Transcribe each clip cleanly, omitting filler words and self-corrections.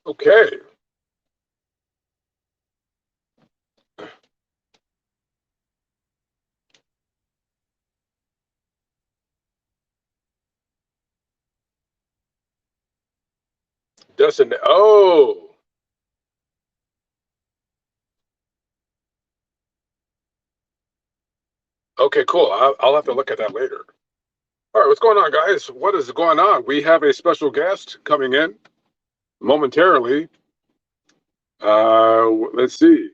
Okay. Doesn't. Oh. Okay. Cool. I'll have to look at that later. All right. What's going on, guys? What is going on? We have a special guest coming in momentarily. Let's see.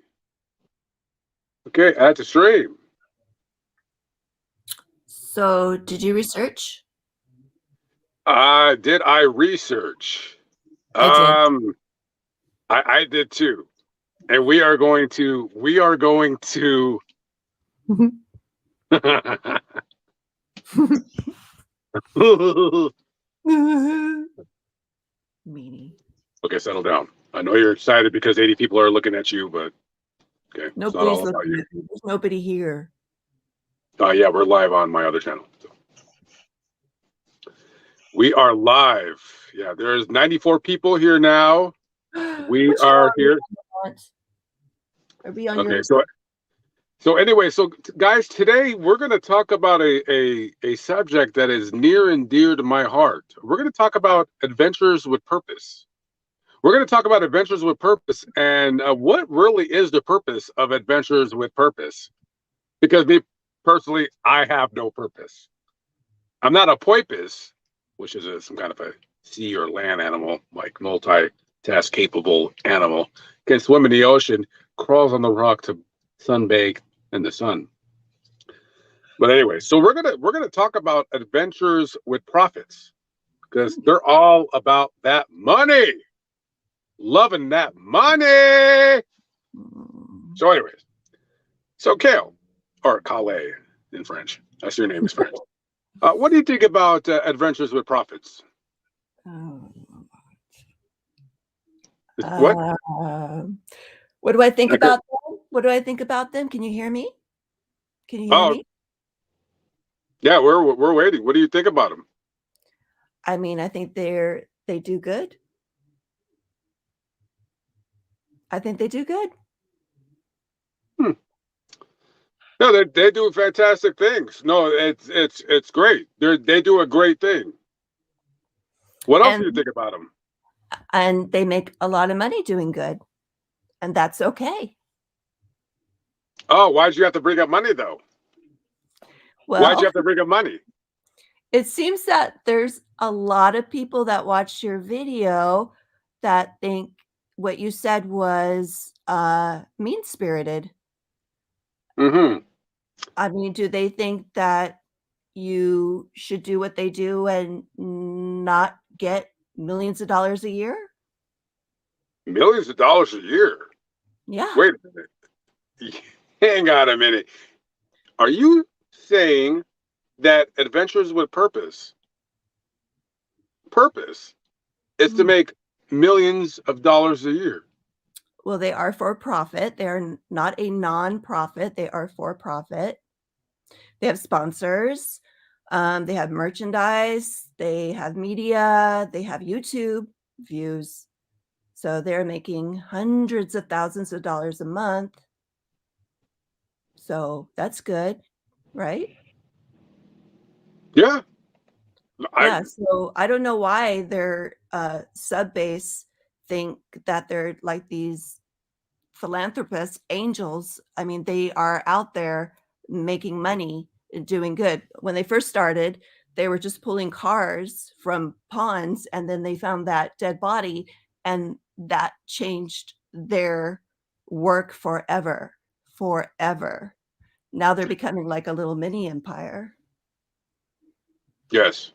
Okay. Add to stream. So, did you research? Did I research? I did. I did too. And we are going to Meanie. Okay, settle down. I know you're excited because 80 people are looking at you, but okay, it's not Nobody's all about looking you. at me. There's nobody here. Yeah, we're live on my other channel. So. We are live. Yeah, there's 94 people here now. We Which channel are are we here. on? Are we on Okay, yours? so anyway, guys, today we're going to talk about a subject that is near and dear to my heart. We're going to talk about adventures with purpose. We're going to talk about adventures with purpose and what really is the purpose of adventures with purpose. Because me personally, I have no purpose. I'm not a porpoise, which is some kind of a sea or land animal, like multitask capable animal. Can swim in the ocean, crawls on the rock to sunbathe in the sun. But anyway, so we're gonna talk about adventures with profits because they're all about that money, loving that money. So, anyways, so Kale or Calais in French. That's your name is French. What do you think about Adventures with Profits? Oh. What? What do I think Okay. about them? What do I think about them? Can you hear me? Can you hear Oh, me? yeah, we're waiting. What do you think about them? I mean, I think they do good. I think they do good. Hmm. No, they do fantastic things. No, it's great. They do a great thing. What else do you And think about them? they make a lot of money doing good. And that's okay. Oh, why'd you have to bring up money though? Why'd you Well, have to bring up money? it seems that there's a lot of people that watched your video that think what you said was mean-spirited. Mm-hmm. I mean, do they think that you should do what they do and not get millions of dollars a year? Millions of dollars a year. Yeah. Wait a minute. Hang on a minute. Are you saying that Adventures with purpose is to Mm. make millions of dollars a year? Well, they are for profit. They're not a non-profit. They are for profit. They have sponsors. They have merchandise. They have media. They have YouTube views. So they're making hundreds of thousands of dollars a month. So that's good, right? Yeah. I Yeah. So I don't know why their sub base think that they're like these philanthropists, angels. I mean, they are out there making money and doing good. When they first started, they were just pulling cars from ponds, and then they found that dead body, and that changed their work forever, forever. Now they're becoming like a little mini empire. yes.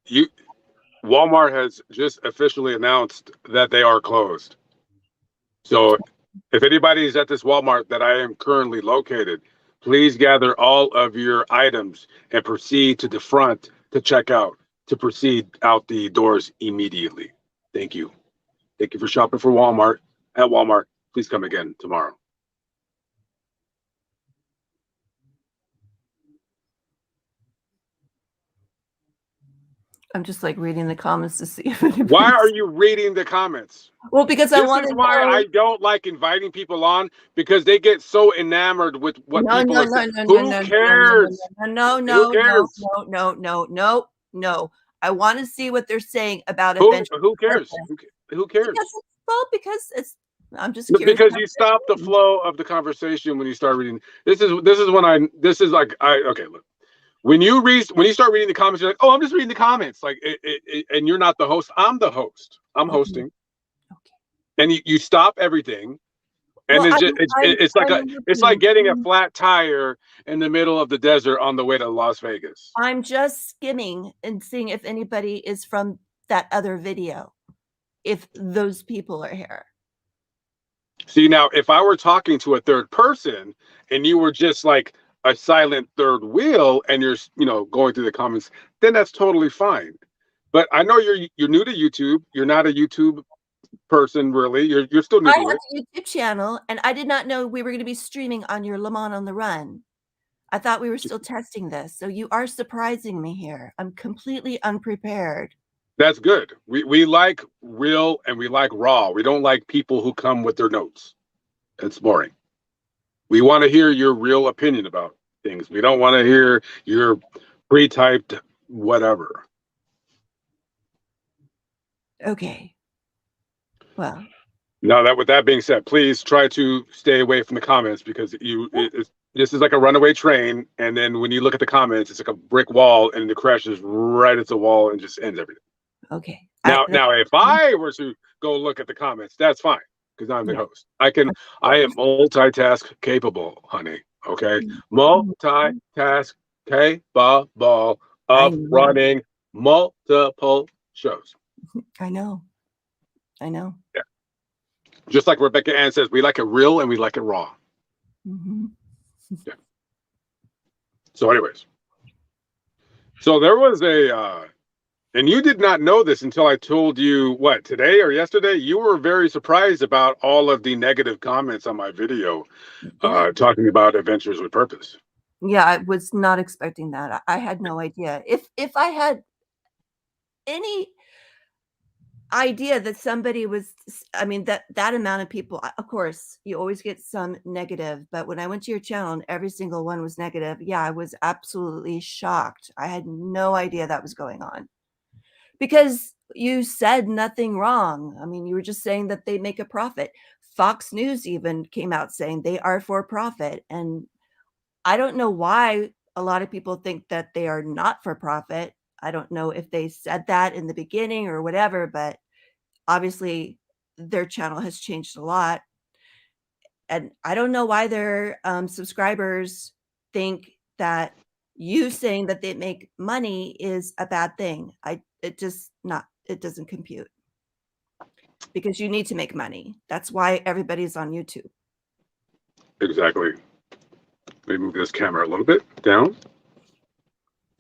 You Walmart has just officially announced that they are closed. So if anybody is at this Walmart that I am currently located, please gather all of your items and proceed to the front to check out, to proceed out the doors immediately. Thank you. Thank you for shopping for Walmart at Walmart. Please come again tomorrow. I'm just like reading the comments to see if anybody's... Why are you reading the comments? Well, because I This want is to why know. I don't like inviting people on, because they get so enamored with what No, people no, are no, saying. no, no, Who no, cares? no, no, Who no, no, cares? no, no, no, no, no. I want to see what they're saying about Who adventure who purpose. cares? Who Because cares? it's, well, because it's, I'm just curious Because about you their stop the opinion. flow of the conversation when you start reading. This is when this is like okay, look. When you start reading the comments, you're like, oh, I'm just reading the comments, like and you're not the host. I'm the host. I'm Okay, hosting, okay. and you stop everything, and Well, it's just, I'm it's like getting a looking. flat tire in the middle of the desert on the way to Las Vegas. I'm just skimming and seeing if anybody is from that other video, if those people are here. See, now if I were talking to a third person and you were just like a silent third wheel and you're going through the comments, then that's totally fine. But I know you're new to YouTube. You're not a YouTube person really. You're still new I to have it. a YouTube channel, and I did not know we were gonna be streaming on your Le Mans on the Run. I thought we were still testing this, so you are surprising me here. I'm completely unprepared. That's good. We like real and we like raw. We don't like people who come with their notes. It's boring. We want to hear your real opinion about things. We don't want to hear your pre-typed whatever. Okay. Well, Now that with that being said, please try to stay away from the comments because this is like a runaway train, and then when you look at the comments, it's like a brick wall, and it crashes right at the wall and just ends everything. okay. Now, if I were to go look at the comments, that's fine because I'm the Yeah. host. I am multitask capable, honey. Okay, Mhm. multitask capable I of know. running multiple shows. I know. I know. Yeah, just like Rebecca Ann says, we like it real and we like it raw. Mhm. Yeah. So, anyways, so there was and you did not know this until I told you what today or yesterday. You were very surprised about all of the negative comments on my video Yeah. talking about adventures with purpose. Yeah, I was not expecting that. I had no idea. If I had any idea that somebody was I mean, that amount of people, of course, you always get some negative, but when I went to your channel and every single one was negative, yeah, I was absolutely shocked. I had no idea that was going on. Because you said nothing wrong. I mean, you were just saying that they make a profit. Fox News even came out saying they are for profit, and I don't know why a lot of people think that they are not for profit. I don't know if they said that in the beginning or whatever, but obviously their channel has changed a lot. And I don't know why their subscribers think that you saying that they make money is a bad thing. It doesn't compute because you need to make money. That's why everybody's on YouTube. Exactly. Let me move this camera a little bit down.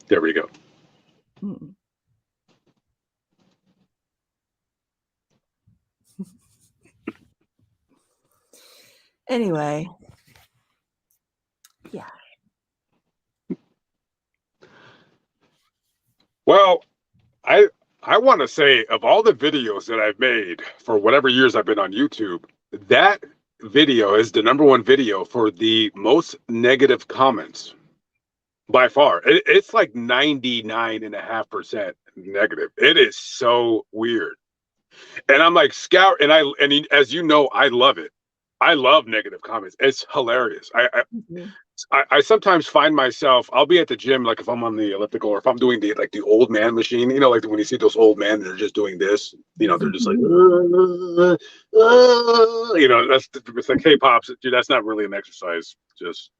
There we go. Mm. Anyway, yeah. Well, I want to say of all the videos that I've made for whatever years I've been on YouTube, that video is the number one video for the most negative comments by far. It's like 99.5% negative. It is so weird. And I'm like scout as you know, I love it. I love negative comments. It's hilarious. Mhm. I sometimes find myself, I'll be at the gym, like if I'm on the elliptical or if I'm doing the old man machine, like when you see those old men, they're just doing this, they're just like, it's like K-pops. Dude, that's not really an exercise. Just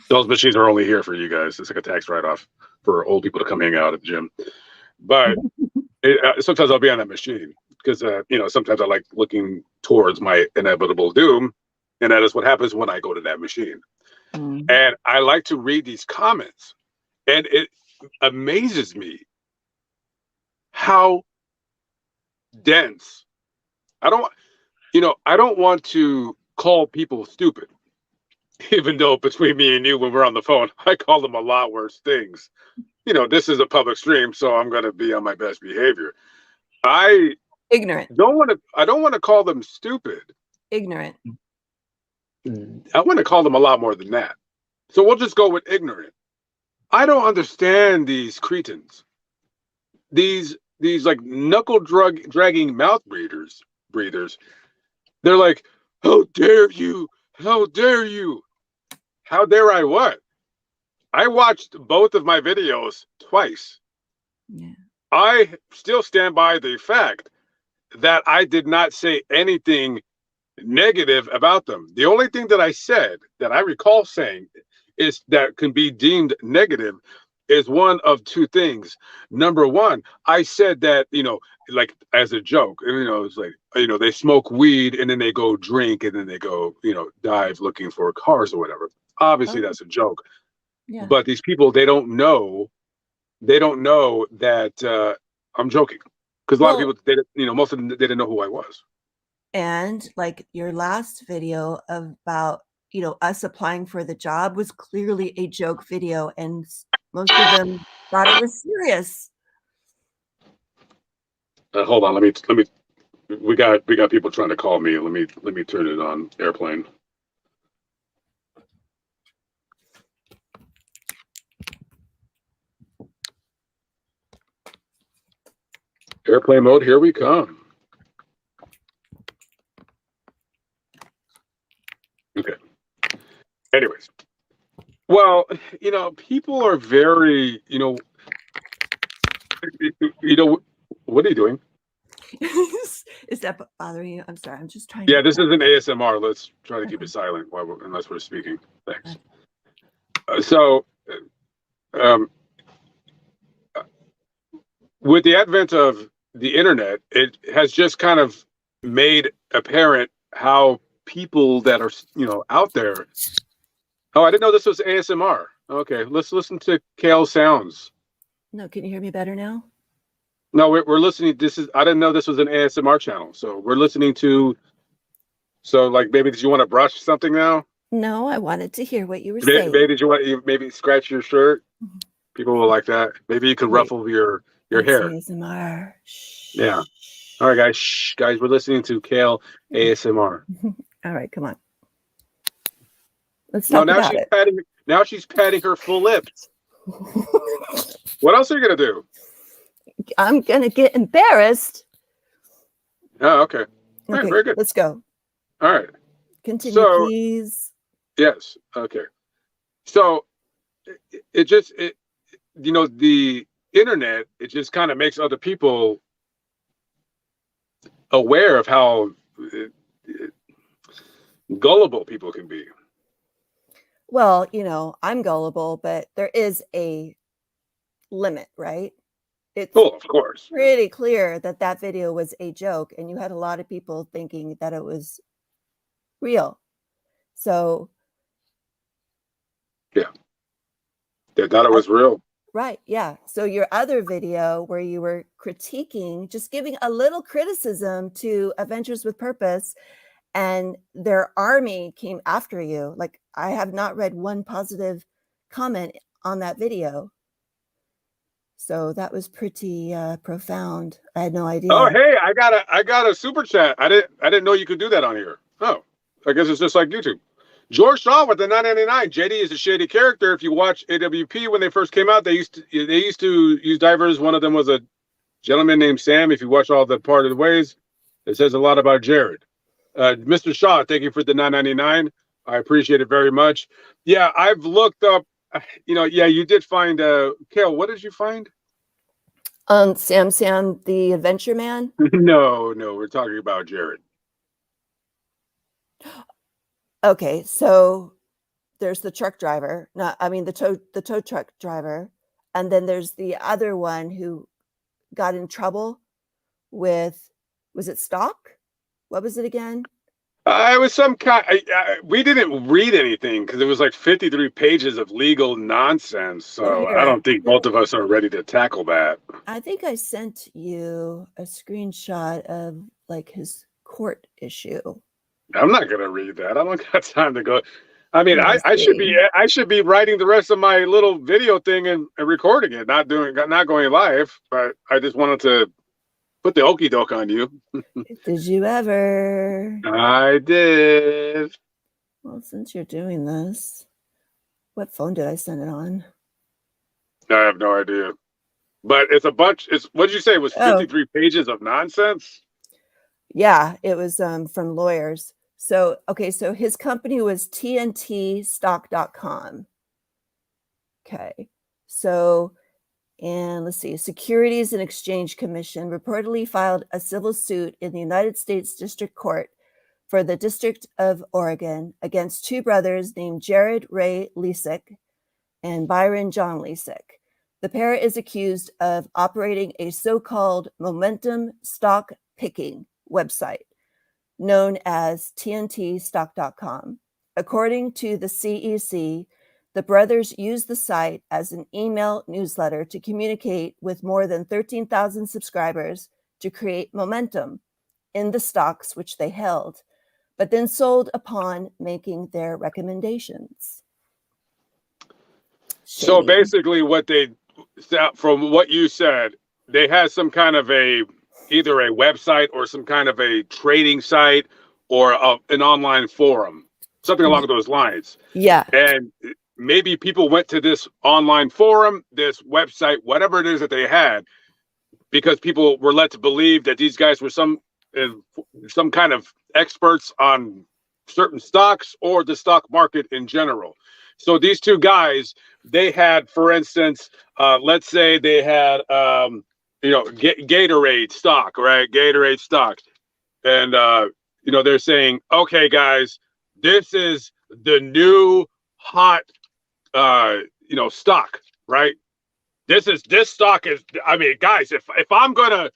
those machines are only here for you guys. It's like a tax write-off for old people to come hang out at the gym. But sometimes I'll be on that machine because, sometimes I like looking towards my inevitable doom. And that is what happens when I go to that machine. Mhm. And I like to read these comments, and it amazes me how dense. I don't want to call people stupid, even though between me and you, when we're on the phone, I call them a lot worse things. this is a public stream, so I'm going to be on my best behavior. I Ignorant. I don't want to call them stupid. Ignorant. I want to call them a lot more than that. So we'll just go with ignorant. I don't understand these cretins. These like knuckle dragging mouth breathers. They're like, how dare you? How dare you? How dare I what? I watched both of my videos twice. Yeah. I still stand by the fact that I did not say anything negative about them. The only thing that I said that I recall saying is that can be deemed negative is one of two things. Number one, I said that, like as a joke, it's like, they smoke weed and then they go drink and then they go, dive looking for cars or whatever. Obviously, that's a joke. Yeah. But these people, they don't know that I'm joking. Because a lot of people, most of them, they didn't know who I was. And like your last video about, us applying for the job was clearly a joke video, and most of them thought it was serious. Hold on, let me. We got people trying to call me. Let me turn it on airplane. Airplane mode. Here we come. Okay. Anyways, well, people are very, what are you doing? Is that bothering you? I'm sorry. I'm just trying. Yeah, this is an ASMR. Let's try to keep it silent unless we're speaking. Thanks. With the advent of the internet, it has just kind of made apparent how people that are, out there. Oh, I didn't know this was ASMR. Okay, let's listen to Kale sounds. No, can you hear me better now? No, we're listening. I didn't know this was an ASMR channel. So we're listening to. So like, maybe did you want to brush something now? No, I wanted to hear what you were saying. Maybe did you want maybe scratch your shirt? People will like that. Maybe you could ruffle your hair. ASMR. Shh. Yeah. All right, guys. Shh, guys, we're listening to Kale ASMR. All right, come on. Let's talk about it. Now she's patting her full lips. What else are you gonna do? I'm gonna get embarrassed. Oh, okay. All right, very good. Let's go. All right. Continue, please. Yes. Okay. So the internet, it just kind of makes other people aware of how gullible people can be. Well, I'm gullible, but there is a limit, right? It's of course. Pretty clear that video was a joke, and you had a lot of people thinking that it was real. So yeah, they thought it was real. Right. Yeah. So your other video where you were critiquing, just giving a little criticism to Adventures with Purpose, and their army came after you. Like, I have not read one positive comment on that video. So that was pretty profound. I had no idea. Oh, hey, I got a super chat. I didn't know you could do that on here. Oh, I guess it's just like YouTube. George Shaw with the 999. JD is a shady character. If you watch AWP when they first came out, they used to use divers. One of them was a gentleman named Sam. If you watch all the Part of the Ways, it says a lot about Jared. Mr. Shaw, thank you for the 999. I appreciate it very much. Yeah, I've looked up. Yeah, you did find Kale. What did you find? Sam, the Adventure Man. No, we're talking about Jared. Okay, so there's the truck driver. The tow truck driver, and then there's the other one who got in trouble with. Was it stock? What was it again? It was some kind. We didn't read anything because it was like 53 pages of legal nonsense. So I don't think both of us are ready to tackle that. I think I sent you a screenshot of like his court issue. I'm not gonna read that. I don't got time to go. I mean, Let me see. I should be writing the rest of my little video thing and recording it, not going live. But I just wanted to put the okey doke on you. Did you ever? I did. Well, since you're doing this, what phone did I send it on? I have no idea. But it's a bunch. It's what did you say? It was Oh, 53 pages of nonsense. yeah, it was from lawyers. So, okay, so his company was tntstock.com. Okay. So, and let's see, Securities and Exchange Commission reportedly filed a civil suit in the United States District Court for the District of Oregon against two brothers named Jared Ray Lesick and Byron John Lesick. The pair is accused of operating a so-called momentum stock picking website known as tntstock.com. According to the CEC, the brothers used the site as an email newsletter to communicate with more than 13,000 subscribers to create momentum in the stocks which they held, but then sold upon making their recommendations. So Shady. basically, from what you said, they had some kind of either a website or some kind of a trading site or an online forum, something along those lines. Yeah. And maybe people went to this online forum, this website, whatever it is that they had, because people were led to believe that these guys were some kind of experts on certain stocks or the stock market in general. So these two guys, they had, for instance, let's say they had, Gatorade stock, right? Gatorade stock. And, they're saying, okay, guys, this is the new hot, stock, right? This stock is, I mean, guys, if I'm gonna,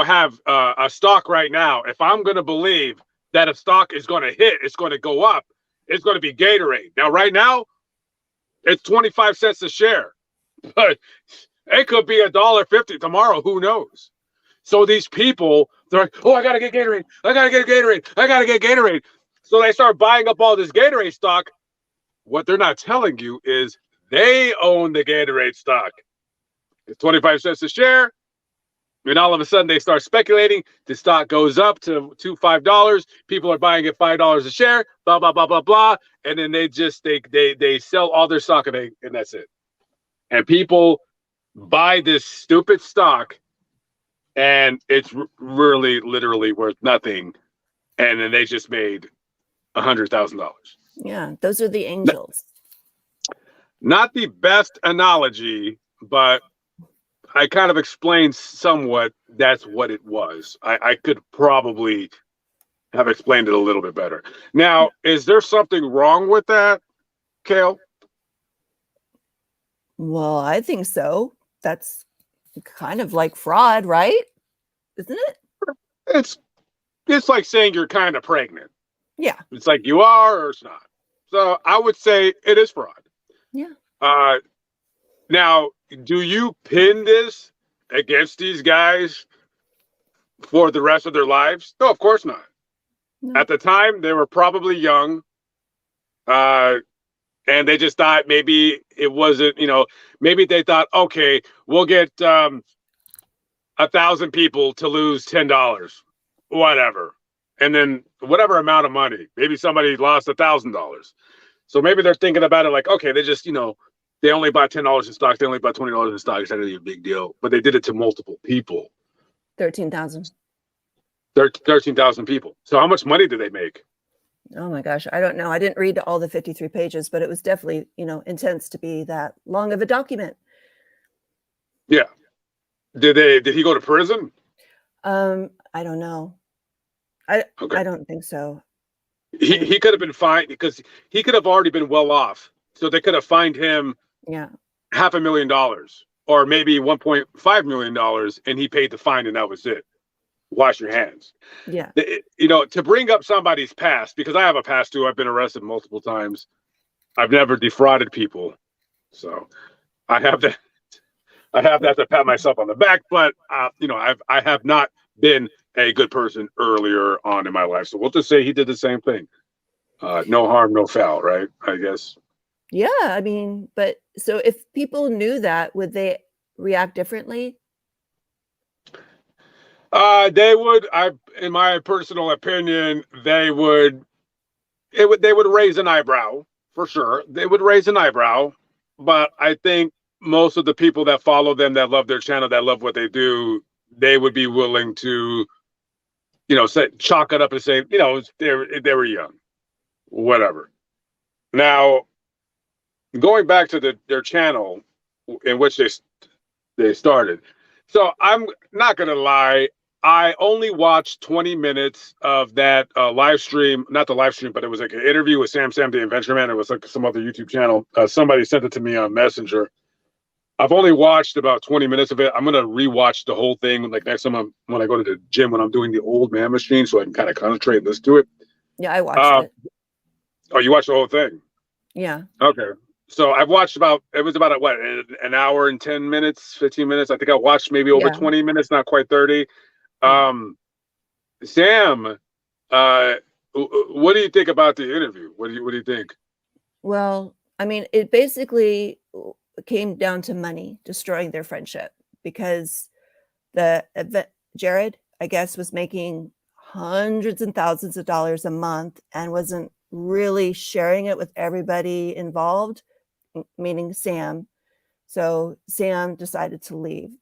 have a stock right now, if I'm gonna believe that a stock is gonna hit, it's gonna go up, it's gonna be Gatorade. Now, right now, it's 25 cents a share, but it could be $1.50 tomorrow. Who knows? So these people, they're like, oh, I gotta get Gatorade. I gotta get Gatorade. I gotta get Gatorade. So they start buying up all this Gatorade stock. What they're not telling you is they own the Gatorade stock. It's 25 cents a share. And all of a sudden they start speculating. The stock goes up to $5. People are buying it $5 a share, blah, blah, blah, blah, blah. And then they sell all their stock and that's it. And people buy this stupid stock and it's really literally worth nothing. And then they just made $100,000. Yeah, those are the angels. Not the best analogy, but I kind of explained somewhat that's what it was. I could probably have explained it a little bit better. Now, is there something wrong with that, Kale? Well, I think so. That's kind of like fraud, right? Isn't it? It's like saying you're kind of pregnant. Yeah. It's like you are or it's not. So I would say it is fraud. Yeah. Now, do you pin this against these guys for the rest of their lives? No, of course not. No. At the time, they were probably young, and they just thought maybe it wasn't, maybe they thought, okay, we'll get 1,000 people to lose $10, whatever. And then whatever amount of money, maybe somebody lost $1,000. So maybe they're thinking about it like, okay, they just, they only bought $10 in stocks. They only bought $20 in stocks. It's not really a big deal. But they did it to multiple people. 13,000. 13,000 people. So how much money did they make? Oh my gosh, I don't know. I didn't read all the 53 pages, but it was definitely, intense to be that long of a document. Yeah. Did he go to prison? I don't know. I don't think so. He could have been fined because he could have already been well off. So they could have fined him $500,000 or maybe $1.5 million, and he paid the fine and that was it. Wash your hands. Yeah. To bring up somebody's past, because I have a past too. I've been arrested multiple times. I've never defrauded people. So I have that to pat myself on the back, but I have not been a good person earlier on in my life. So we'll just say he did the same thing. No harm, no foul, right? I guess. Yeah, I mean, but so if people knew that, would they react differently? They would. In my personal opinion, they would. They would raise an eyebrow for sure. They would raise an eyebrow, but I think most of the people that follow them, that love their channel, that love what they do, they would be willing to, say, chalk it up and say, they were young, whatever. Now, going back to their channel in which they started. So I'm not gonna lie. I only watched 20 minutes of that live stream, not the live stream, but it was like an interview with Sam the Adventure Man. It was like some other YouTube channel. Somebody sent it to me on Messenger. I've only watched about 20 minutes of it. I'm gonna rewatch the whole thing like next time when I go to the gym when I'm doing the old man machine, so I can kind of concentrate and listen to it. Yeah, I watched it. Oh, you watched the whole thing? Yeah. Okay. So I've watched it was about what, an hour and 10 minutes, 15 minutes. I think I watched maybe over 20 minutes, not quite 30. Sam, what do you think about the interview? What do you think? Well, I mean, it basically came down to money destroying their friendship because Jared, I guess, was making hundreds and thousands of dollars a month and wasn't really sharing it with everybody involved, meaning Sam. So Sam decided to leave.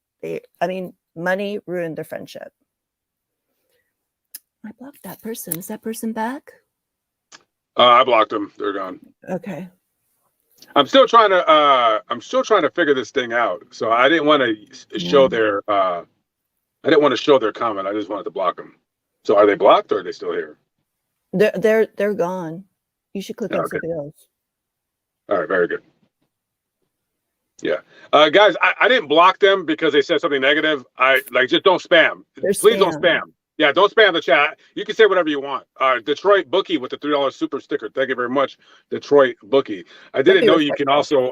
Money ruined their friendship. I blocked that person. Is that person back? I blocked them. They're gone. Okay. I'm still trying to figure this thing out. So I didn't want to show their comment. I just wanted to block them. So are they blocked or are they still here? They're gone. You should click on something else. All right, very good. Yeah. Guys, I didn't block them because they said something negative. Just don't spam. Please don't spam. Yeah, don't spam the chat. You can say whatever you want. Detroit Bookie with the $3 super sticker. Thank you very much, Detroit Bookie. I didn't know you can also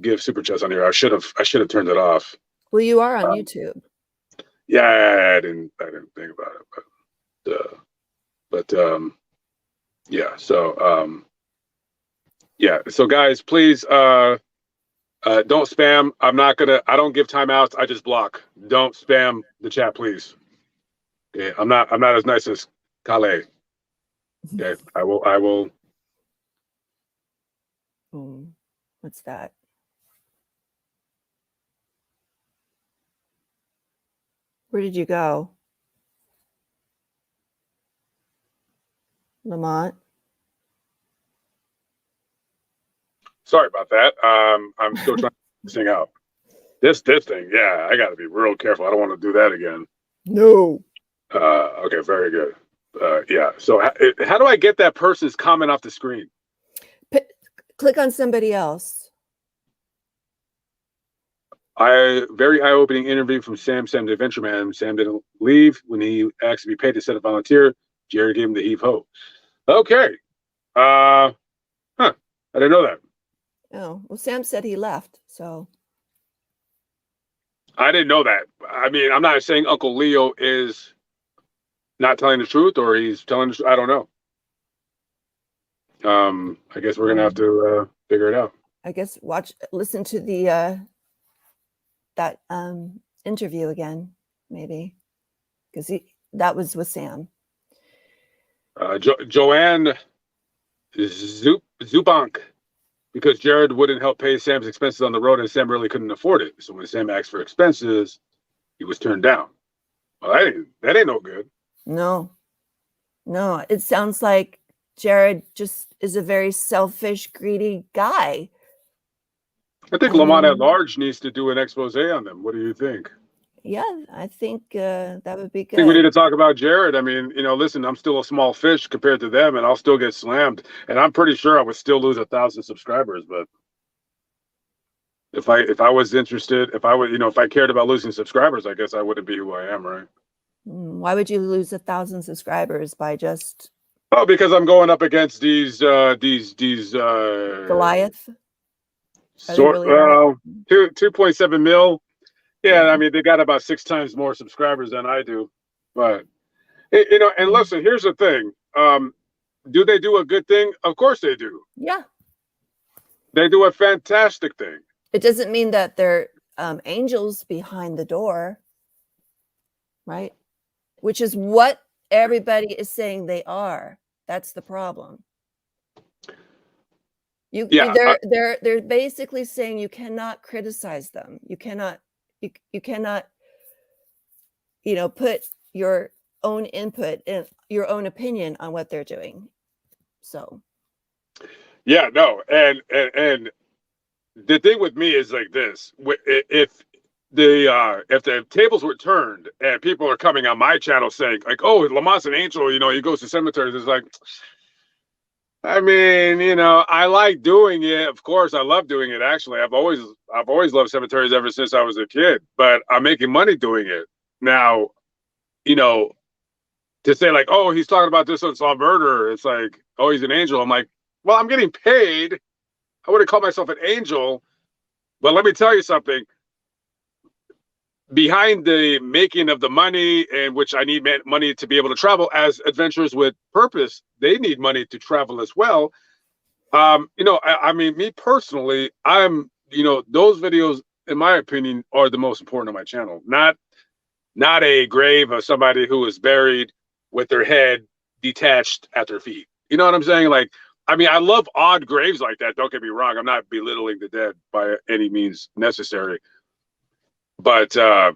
give super chats on here. I should have turned it off. Well, you are on YouTube. Yeah, I didn't think about it, but yeah. So yeah. So guys, please don't spam. I don't give timeouts. I just block. Don't spam the chat, please. Okay. I'm not as nice as Kale. Okay. I will. What's that? Where did you go? Lamont? Sorry about that. I'm still trying to figure this thing out. This thing, yeah, I got to be real careful. I don't want to do that again. No. Okay, very good. Yeah. So how do I get that person's comment off the screen? Click on somebody else. Very eye-opening interview from Sam the Adventure Man. Sam didn't leave when he asked to be paid to set a volunteer. Jerry gave him the heave ho. Okay. I didn't know that. Oh, well, Sam said he left, so. I didn't know that. I mean, I'm not saying Uncle Leo is not telling the truth or he's telling the truth. I don't know. I guess we're gonna have to figure it out. I guess listen to the that interview again, maybe, because that was with Sam. Joanne Zubank, because Jared wouldn't help pay Sam's expenses on the road, and Sam really couldn't afford it. So when Sam asked for expenses, he was turned down. Well, that ain't no good. No, it sounds like Jared just is a very selfish, greedy guy. I think Lamont at large needs to do an expose on them. What do you think? Yeah, I think that would be good. I think we need to talk about Jared. I mean, listen, I'm still a small fish compared to them, and I'll still get slammed. And I'm pretty sure I would still lose 1,000 subscribers. But if I was interested, if I cared about losing subscribers, I guess I wouldn't be who I am, right? Why would you lose 1,000 subscribers by just? Oh, because I'm going up against these Goliath. 2.7 mil. Yeah, I mean, they got about 6 times more subscribers than I do. But and listen, here's the thing. do they do a good thing? Of course they do. Yeah. They do a fantastic thing. It doesn't mean that they're angels behind the door, right? Which is what everybody is saying they are. That's the problem. Yeah, They're basically saying you cannot criticize them. You cannot put your own input and your own opinion on what they're doing. So yeah, no, and the thing with me is like this: if the tables were turned and people are coming on my channel saying like, "Oh, Lamont's an angel," he goes to cemeteries. It's like, I mean, I like doing it. Of course, I love doing it. Actually, I've always loved cemeteries ever since I was a kid. But I'm making money doing it now. To say like, "Oh, he's talking about this unsolved murder," it's like, "Oh, he's an angel." I'm like, well, I'm getting paid. I wouldn't call myself an angel, but let me tell you something. Behind the making of the money, and which I need money to be able to travel as adventurers with purpose, they need money to travel as well. I mean, me personally, those videos, in my opinion, are the most important on my channel. Not a grave of somebody who is buried with their head detached at their feet. You know what I'm saying? Like, I mean, I love odd graves like that. Don't get me wrong. I'm not belittling the dead by any means necessary. But the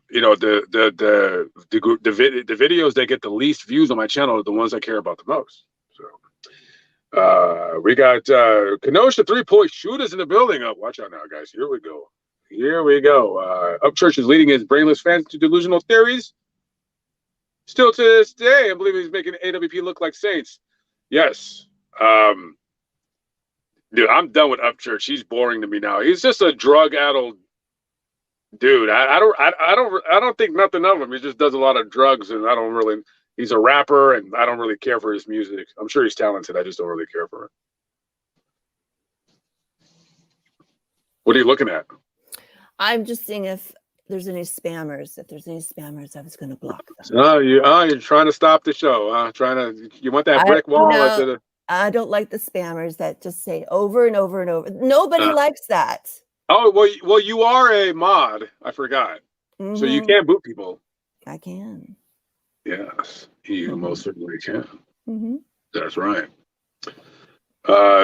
videos that get the least views on my channel are the ones I care about the most. So we got Kenosha 3-point shooters in the building. Oh, watch out now, guys. Here we go. Upchurch is leading his brainless fans to delusional theories. Still to this day, I believe he's making AWP look like Saints. Yes. Dude, I'm done with Upchurch. He's boring to me now. He's just a drug-addled dude. I don't think nothing of him. He just does a lot of drugs, and he's a rapper, and I don't really care for his music. I'm sure he's talented. I just don't really care for it. What are you looking at? I'm just seeing if there's any spammers. If there's any spammers, I was going to block them. Oh, you're trying to stop the show. You want that brick wall? I don't like the spammers that just say over and over and over. Nobody likes that. Oh, well, you are a mod. I forgot. Mm-hmm. So you can boot people. I can. Yes, you most certainly can. Mm-hmm. That's right.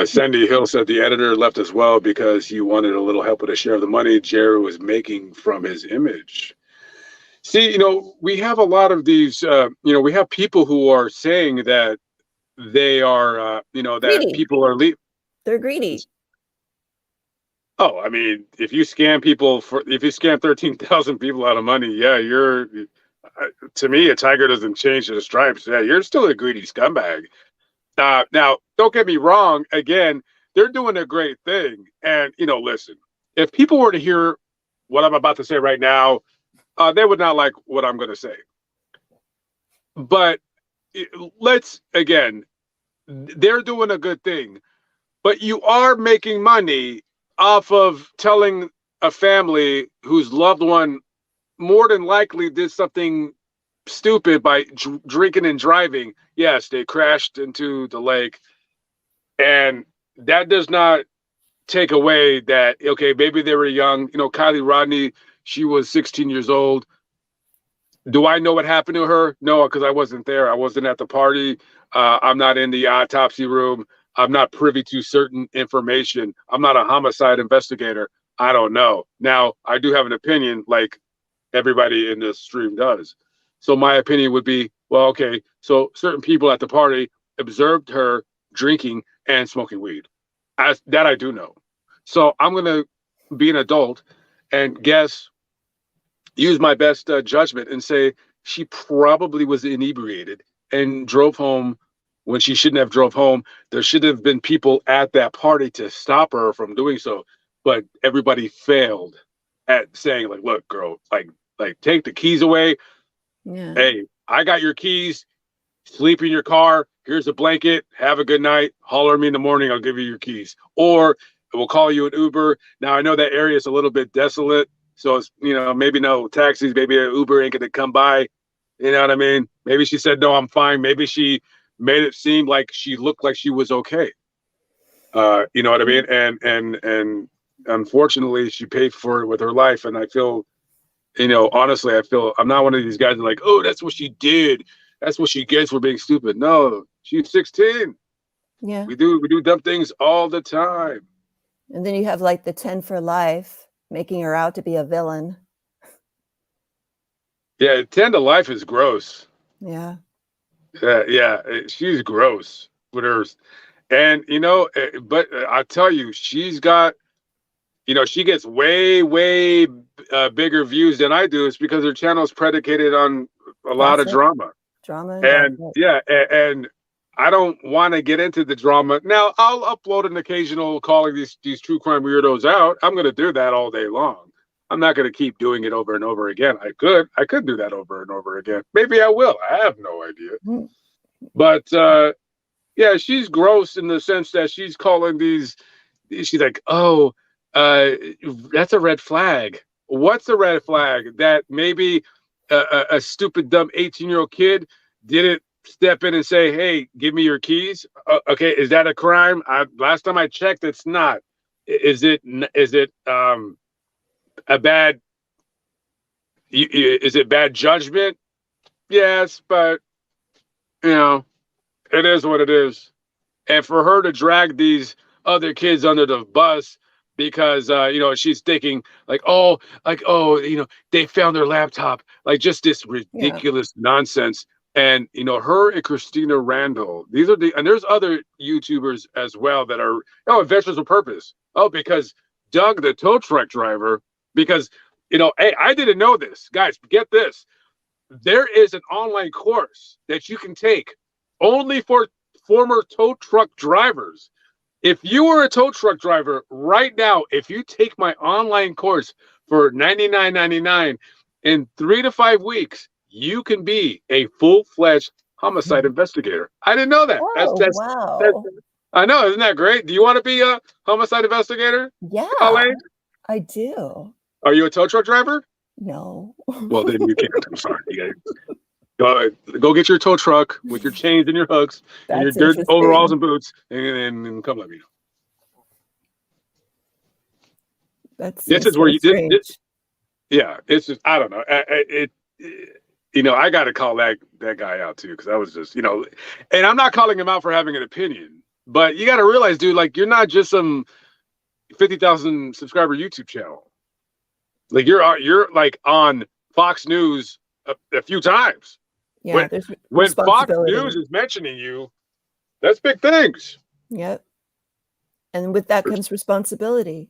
Sandy Hill said the editor left as well because he wanted a little help with a share of the money Jerry was making from his image. See, we have a lot of these, we have people who are saying that they are, that greedy. People are they're greedy. Oh, I mean, if you scam 13,000 people out of money, yeah, to me, a tiger doesn't change the stripes. Yeah, you're still a greedy scumbag. Now, don't get me wrong. Again, they're doing a great thing. And, listen, if people were to hear what I'm about to say right now, they would not like what I'm going to say. But they're doing a good thing. But you are making money off of telling a family whose loved one more than likely did something stupid by drinking and driving. Yes, they crashed into the lake, and that does not take away that, okay, maybe they were young. Kylie Rodney, she was 16 years old. Do I know what happened to her? No, because I wasn't there. I wasn't at the party. I'm not in the autopsy room. I'm not privy to certain information. I'm not a homicide investigator. I don't know. Now, I do have an opinion like everybody in this stream does. So my opinion would be, well, okay, so certain people at the party observed her drinking and smoking weed. That I do know. So I'm going to be an adult and use my best judgment and say she probably was inebriated and drove home when she shouldn't have drove home. There should have been people at that party to stop her from doing so, but everybody failed at saying like, look, girl, like take the keys away. Yeah. Hey, I got your keys. Sleep in your car. Here's a blanket. Have a good night. Holler at me in the morning. I'll give you your keys. Or we'll call you an Uber. Now, I know that area is a little bit desolate. So it's, maybe no taxis. Maybe an Uber ain't going to come by. You know what I mean? Maybe she said, no, I'm fine. Maybe she made it seem like she looked like she was okay. You know what I mean? And unfortunately, she paid for it with her life. And I feel, honestly, I feel I'm not one of these guys that like, oh, that's what she did. That's what she gets for being stupid. No, she's 16. Yeah. We do dumb things all the time. And then you have like the 10 for life, making her out to be a villain. Yeah, 10 to life is gross. Yeah. Yeah, she's gross with hers. And, but I tell you, she's got, she gets way, way bigger views than I do. It's because her channel is predicated on a lot of drama. Drama And gossip. yeah, and I don't want to get into the drama. Now, I'll upload an occasional calling these true crime weirdos out. I'm going to do that all day long. I'm not going to keep doing it over and over again. I could do that over and over again. Maybe I will. I have no idea. But yeah, she's gross in the sense that she's calling she's like, oh, that's a red flag. What's a red flag? That maybe a stupid, dumb 18-year-old kid didn't step in and say, hey, give me your keys. Okay, is that a crime? Last time I checked, it's not. Is it a bad, is it bad judgment? Yes, but, it is what it is. And for her to drag these other kids under the bus because she's thinking like they found their laptop, like just this ridiculous nonsense. And her and Christina Randall, and there's other YouTubers as well that are adventures with purpose. Oh, because Doug the tow truck driver, because hey, I didn't know this, guys. Get this, there is an online course that you can take only for former tow truck drivers. If you are a tow truck driver right now, if you take my online course for $99.99 in 3 to 5 weeks, you can be a full-fledged homicide investigator. I didn't know that. Oh, wow. I know, isn't that great? Do you want to be a homicide investigator? Yeah, Colleen? I do. Are you a tow truck driver? No. Well, then you can't. I'm sorry. You go get your tow truck with your chains and your hooks and your dirt overalls and boots, and come let me know. This is where yeah, it's just, I don't know. I got to call that guy out too, because I was just, and I'm not calling him out for having an opinion, but you got to realize, dude, like you're not just some 50,000 subscriber YouTube channel. Like you're like on Fox News a few times. Yeah, when Fox News is mentioning you, that's big things. Yep. And with that comes responsibility.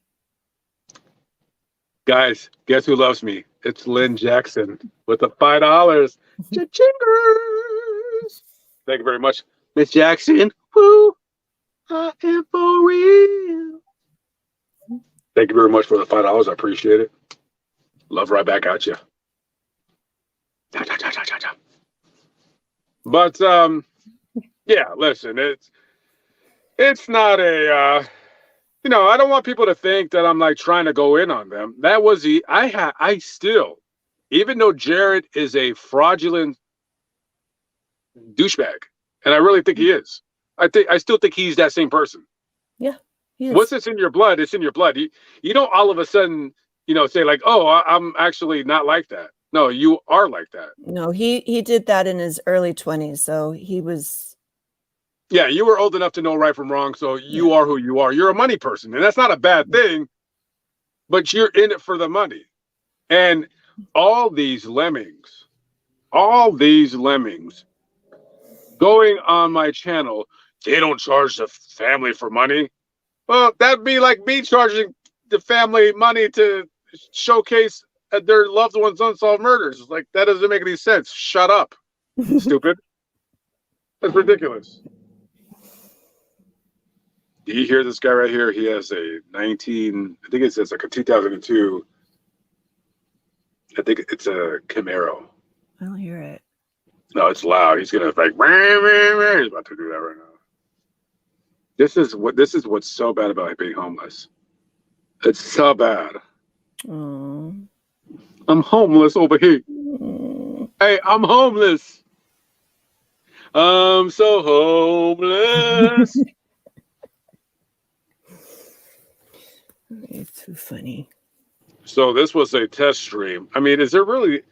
Guys, guess who loves me? It's Lynn Jackson with the $5. Cha-chingers. Thank you very much, Miss Jackson. Woo! I am for real. Thank you very much for the $5. I appreciate it. Love right back at you. But yeah, listen, it's not a I don't want people to think that I'm like trying to go in on them. That was I still, even though Jared is a fraudulent douchebag, and I really think he is, I still think he's that same person. Yeah. Once it's in your blood, it's in your blood. You don't all of a sudden, say like, oh, I'm actually not like that. No, you are like that. No, he did that in his early 20s, so he was. Yeah, you were old enough to know right from wrong, so you are who you are. You're a money person, and that's not a bad thing, but you're in it for the money. And all these lemmings going on my channel, they don't charge the family for money. Well, that'd be like me charging the family money to showcase their loved ones' unsolved murders. Like, that doesn't make any sense. Shut up, stupid. That's ridiculous. Do you hear this guy right here? He has a 19, I think it says like a 2002. I think it's a Camaro. I don't hear it. No, it's loud. He's gonna like, he's about to do that right now. This is what's so bad about being homeless. It's so bad. I'm homeless over here. Hey, I'm homeless. I'm so homeless. It's too funny. So this was a test stream. I mean, is there really?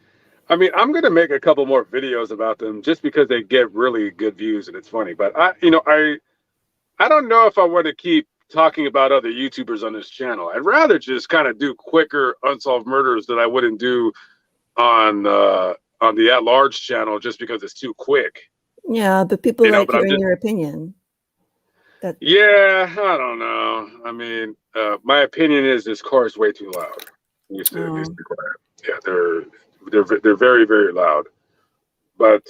I mean, I'm gonna make a couple more videos about them just because they get really good views and it's funny. But I don't know if I want to keep talking about other YouTubers on this channel. I'd rather just kind of do quicker unsolved murders that I wouldn't do on the at large channel just because it's too quick. Yeah, but people like But I'm hearing just your opinion. yeah, I don't know. I mean, my opinion is this car is way too loud. Needs to be quiet. Yeah, they're very very loud. But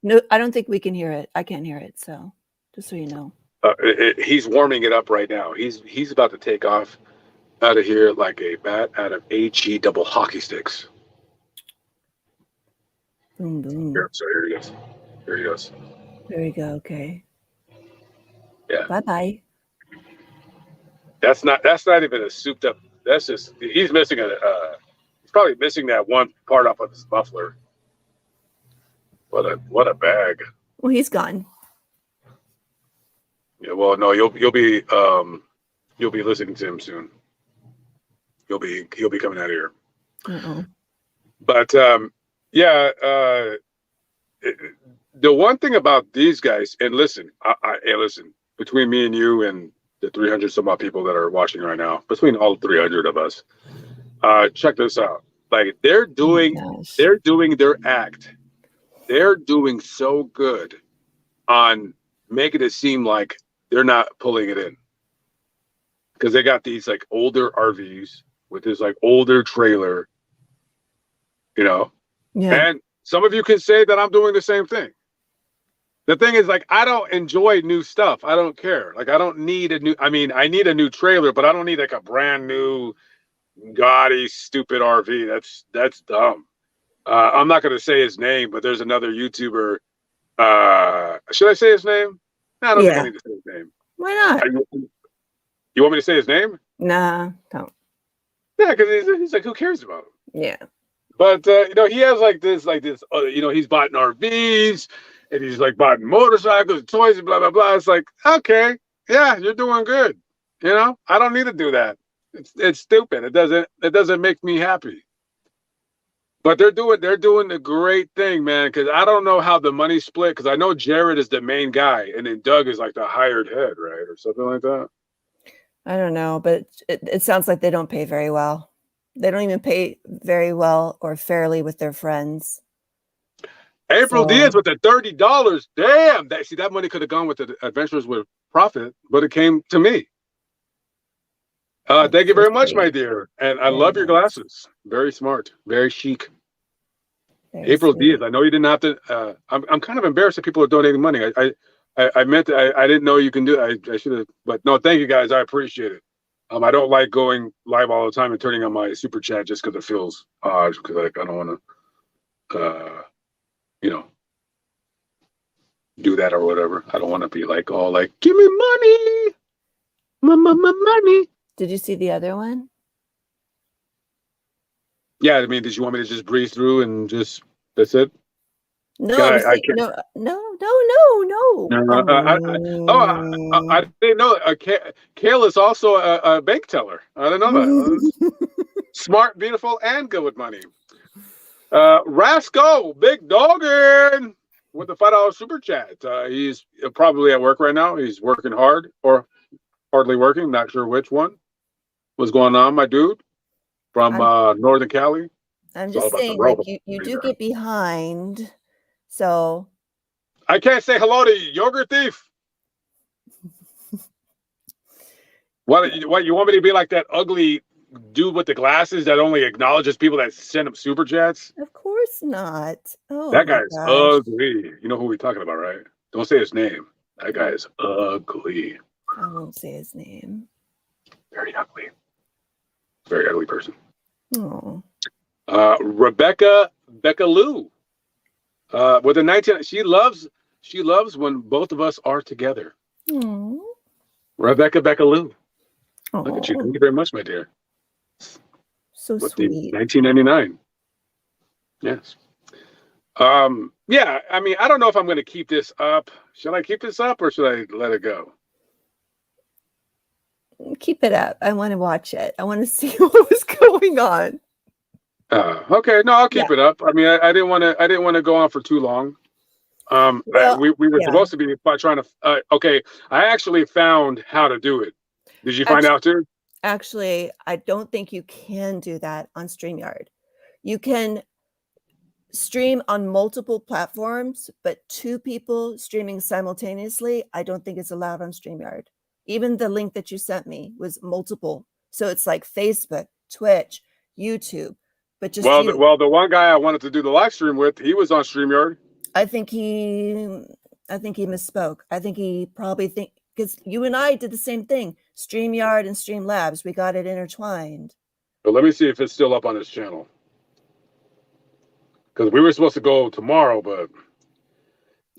no, I don't think we can hear it. I can't hear it. So just so you know. he's warming it up right now. He's about to take off out of here like a bat out of HE double hockey sticks. Boom, boom. Here, so here he goes. Here he goes. There we go. Okay. Yeah. Bye bye. That's not even a souped up. That's just he's missing he's probably missing that one part off of his muffler. What a bag. Well, he's gone. Yeah, well, no, you'll be listening to him soon. He'll be coming out of here. Uh-oh. But yeah, the one thing about these guys, and listen, listen, between me and you and the 300 some odd people that are watching right now, between all 300 of us, check this out. Like they're doing their act. They're doing so good on making it seem like they're not pulling it in. Because they got these like older RVs with this like older trailer, Yeah. And some of you can say that I'm doing the same thing. The thing is, like, I don't enjoy new stuff. I don't care. Like, I don't need I need a new trailer, but I don't need like a brand new gaudy, stupid RV. That's dumb. I'm not going to say his name, but there's another YouTuber. Should I say his name? No, I don't think I need to say his name. Why not? You want me to say his name? Nah, don't. Yeah, because he's like, who cares about him? Yeah. But he has like this, he's bought RVs and he's like bought motorcycles, toys, and blah blah blah. It's like, okay, yeah, you're doing good. I don't need to do that. It's stupid. It doesn't make me happy. But they're doing a great thing, man. Because I don't know how the money split. Because I know Jared is the main guy, and then Doug is like the hired head, right, or something like that. I don't know, but it sounds like they don't pay very well. They don't even pay very well or fairly with their friends. April Diaz with the $30. Damn, that money could have gone with the Adventures with Profit, but it came to me. Thank you very much, my dear. And I love your glasses. Very smart, very chic. April Diaz. I know you didn't have to. I'm kind of embarrassed that people are donating money. I meant I didn't know you can do it. I should have, but no, thank you guys. I appreciate it. I don't like going live all the time and turning on my super chat just because it feels odd. Because I don't want to, do that or whatever. I don't want to be like all like, give me money, money. Did you see the other one? Yeah, I mean, did you want me to just breeze through and just that's it? No, I didn't know. Kale is also a bank teller. I didn't know that. Smart, beautiful, and good with money. Rasco, big doggin with the $5 super chat. He's probably at work right now. He's working hard or hardly working. Not sure which one. What's going on, my dude? From Northern Cali. I'm just saying, like you do get behind. So I can't say hello to you, yogurt thief. What you want me to be like that ugly dude with the glasses that only acknowledges people that send him super chats? Of course not. Oh, that guy's ugly. You know who we're talking about, right? Don't say his name. That guy is ugly. I won't say his name. Very ugly. Very ugly person. Oh. Rebecca Lou. With a 19, she loves when both of us are together. Aww. Rebecca Lou. Aww. Look at you. Thank you very much, my dear. So with sweet. The 1999. Yes. Yeah, I mean, I don't know if I'm going to keep this up. Should I keep this up or should I let it go? Keep it up. I want to watch it. I want to see what was going on. Okay, no, I'll Yeah. keep it up. I mean, I didn't want to. I didn't want to go on for too long. Well, we were yeah. supposed to be by trying to. Okay, I actually found how to do it. Did you find Actually, out too? actually, I don't think you can do that on StreamYard. You can stream on multiple platforms, but two people streaming simultaneously, I don't think it's allowed on StreamYard. Even the link that you sent me was multiple. So it's like Facebook, Twitch, YouTube, but just Well, you. the one guy I wanted to do the live stream with, he was on Streamyard. I think he I think he misspoke. I think he probably think because you and I did the same thing. StreamYard and Streamlabs, we got it intertwined. But let me see if it's still up on his channel because we were supposed to go tomorrow, but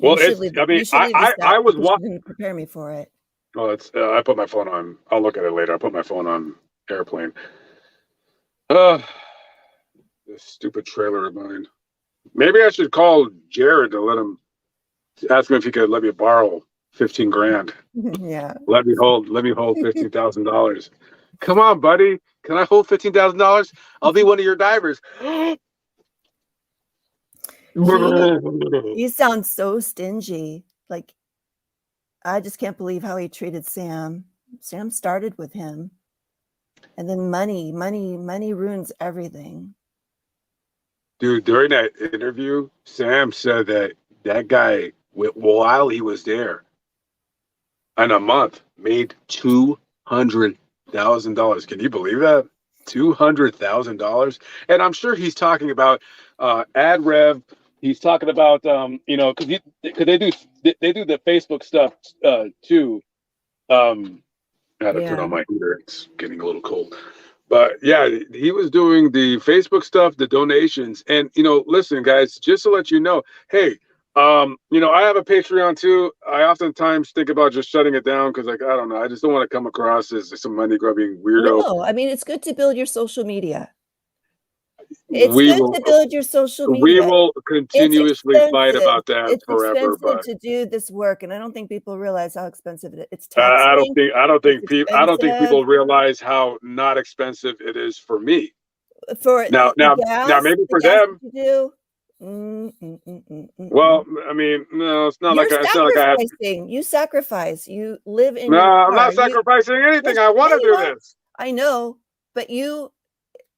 well, You should it's. leave I mean, you should leave this I out was because you watching. didn't prepare me for it. Oh, it's. I put my phone on. I'll look at it later. I put my phone on airplane. This stupid trailer of mine. Maybe I should call Jared to let him ask him if he could let me borrow 15 grand. Yeah. Let me hold $15,000. Come on, buddy. Can I hold $15,000? I'll be one of your divers. He sounds so stingy. Like, I just can't believe how he treated Sam. Sam started with him. And then money ruins everything. Dude, during that interview, Sam said that guy, while he was there, in a month, made $200,000. Can you believe that? $200,000, and I'm sure he's talking about ad rev. He's talking about because they do the Facebook stuff too. I had to turn Yeah. on my heater. It's getting a little cold. But yeah, he was doing the Facebook stuff, the donations. And listen, guys, just to let you know, hey, I have a Patreon too. I oftentimes think about just shutting it down because, like, I don't know, I just don't want to come across as some money grubbing weirdo. No, I mean, it's good to build your social media. It's We good will to build your social we media. will It's continuously fight expensive. about that It's forever, expensive but to do this work, and I don't think people realize how expensive it is. It's I don't taxing, think it's I don't think expensive people realize how not expensive it is for me. for Now, the now, now, gas maybe the for gas that them. you do. Mm, mm, mm, mm, mm, mm. Well, I mean, no, You're it's not like I have. sacrificing. You sacrifice. You live in No, your I'm car. not sacrificing anything. Yes, I want yeah, to you do are. this. I know, but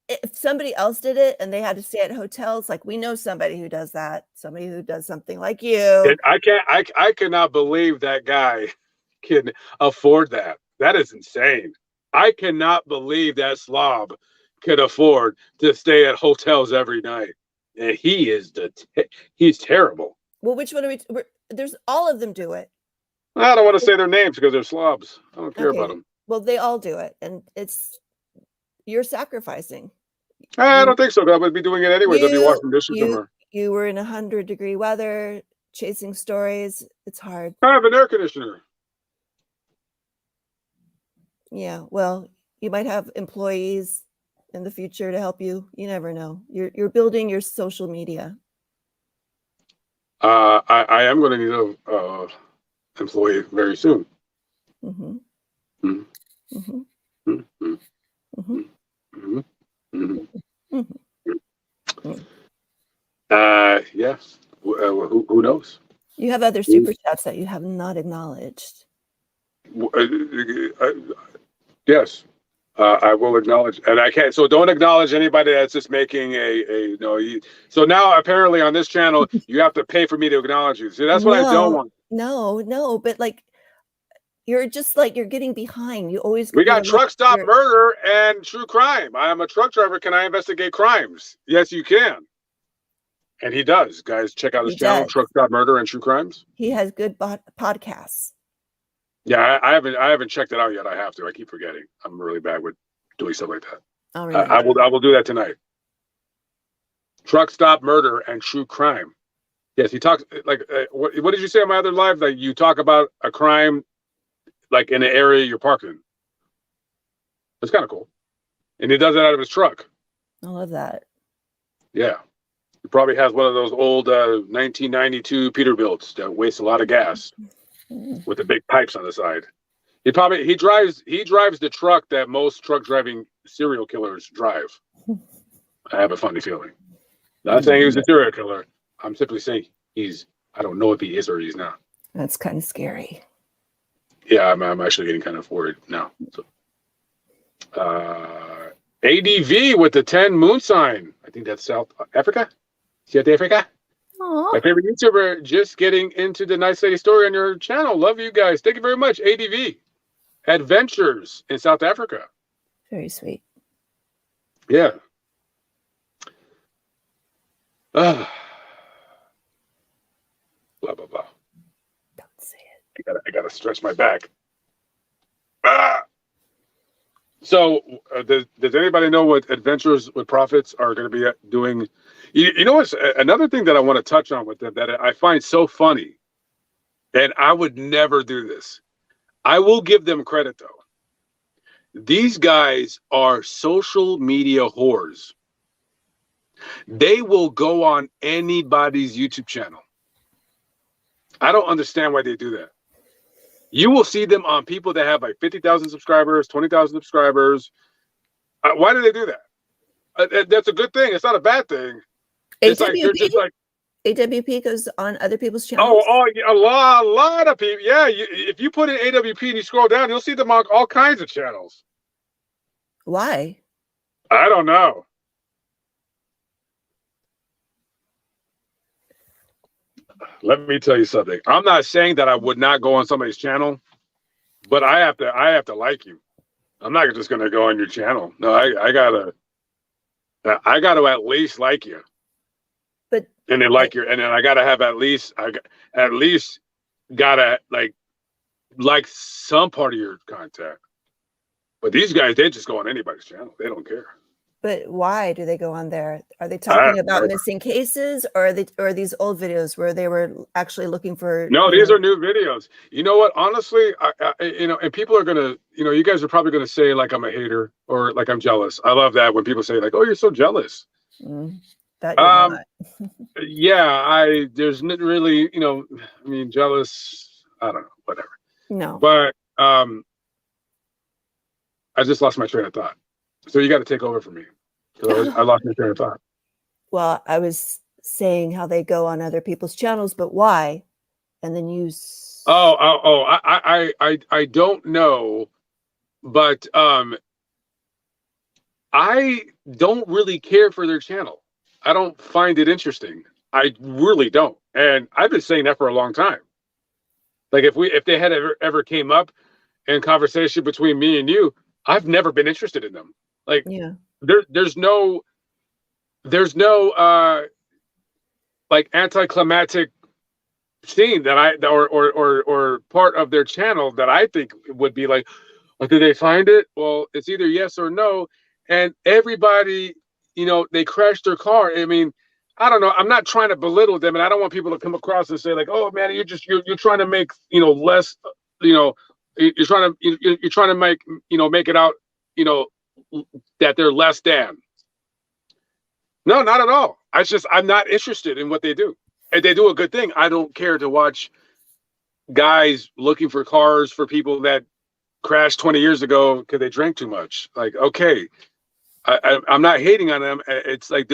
if somebody else did it and they had to stay at hotels, like we know somebody who does that, somebody who does something like you. I can't. I cannot believe that guy can afford that. That is insane. I cannot believe that slob could afford to stay at hotels every night. And he's terrible. Well, which one are there's all of them do it. I don't want to say their names because they're slobs. I don't care about Okay. them. Well, they all do it, and you're sacrificing. I You don't think so. I would be doing it anyways. I'd be you washing dishes you somewhere. you were in 100-degree weather, chasing stories. It's hard. I have an air conditioner. Yeah. Well, you might have employees in the future to help you. You never know. You're building your social media. I am going to need a employee very soon. Mm-hmm. Mhm. Mm-hmm. Mhm. Mm-hmm. Mhm. Mhm. Mm-hmm. Yeah. Who knows? You have other super chats that you have not acknowledged. Yes, I will acknowledge, and I can't. So don't acknowledge anybody that's just making a no. So now apparently on this channel you have to pay for me to acknowledge you. See, that's what I don't No, want. no, but like you're just like you're getting behind. You always We you're got like truck stop you're murder and true crime. I am a truck driver. Can I investigate crimes? Yes, you can. And he does. Guys, check out his he channel, does. Truck Stop Murder and True Crimes. He has good podcasts. Yeah, I haven't checked it out yet. I have to. I keep forgetting. I'm really bad with doing stuff like that. I'll remind I you. will do that tonight. Truck Stop Murder and True Crime. Yes, he talks like what did you say on my other live? Like you talk about a crime like in an area you're parking. That's kind of cool. And he does it out of his truck. I love that. Yeah. He probably has one of those old 1992 Peterbilts that waste a lot of gas with the big pipes on the side. He drives the truck that most truck driving serial killers drive. I have a funny feeling. Not saying he was a serial killer. I'm simply saying I don't know if he is or he's not. That's kind of scary. Yeah, I'm actually getting kind of worried now. So, ADV with the 10 moon sign. I think that's South Africa. South Africa. Aww. My favorite YouTuber, just getting into the Nice Lady story on your channel. Love you guys. Thank you very much. ADV. Adventures in South Africa. Very sweet. Yeah. Blah, blah, blah. Don't say it. I gotta stretch my back. So, does anybody know what Adventures with Profits are going to be doing? You know what's another thing that I want to touch on with them that I find so funny, and I would never do this. I will give them credit though. These guys are social media whores. They will go on anybody's YouTube channel. I don't understand why they do that. You will see them on people that have like 50,000 subscribers, 20,000 subscribers. Why do they do that? That's a good thing. It's not a bad thing. It's like they're just like AWP goes on other people's channels. Oh, a lot of people. Yeah, if you put in AWP and you scroll down, you'll see them on all kinds of channels. Why? I don't know. Let me tell you something. I'm not saying that I would not go on somebody's channel, but I have to like you. I'm not just gonna go on your channel. No, I gotta at least like you. But and then I gotta have at least gotta like some part of your content. But these guys, they just go on anybody's channel. They don't care. But why do they go on there? Are they talking about missing cases, or are these old videos where they were actually looking for? No, these are new videos. You know what? Honestly, and people are gonna, you guys are probably gonna say like I'm a hater or like I'm jealous. I love that when people say like, "Oh, you're so jealous." That you're not. Yeah, there's not really, I mean, jealous. I don't know, whatever. No, but I just lost my train of thought. So you got to take over for me. I lost my train of thought. Well, I was saying how they go on other people's channels, but why? And then you. I don't know, but I don't really care for their channel. I don't find it interesting. I really don't, and I've been saying that for a long time. Like if they had ever came up in conversation between me and you, I've never been interested in them. Like, yeah, there's no like anticlimactic scene that or part of their channel that I think would be like, oh, did they find it? Well, it's either yes or no. And everybody, they crashed their car. I mean, I don't know. I'm not trying to belittle them, and I don't want people to come across and say like, oh man, you're trying to make less, you're trying to make it out, that they're less than. No, not at all. I'm not interested in what they do. And they do a good thing. I don't care to watch guys looking for cars for people that crashed 20 years ago because they drank too much. Like, okay, I'm not hating on them. It's like,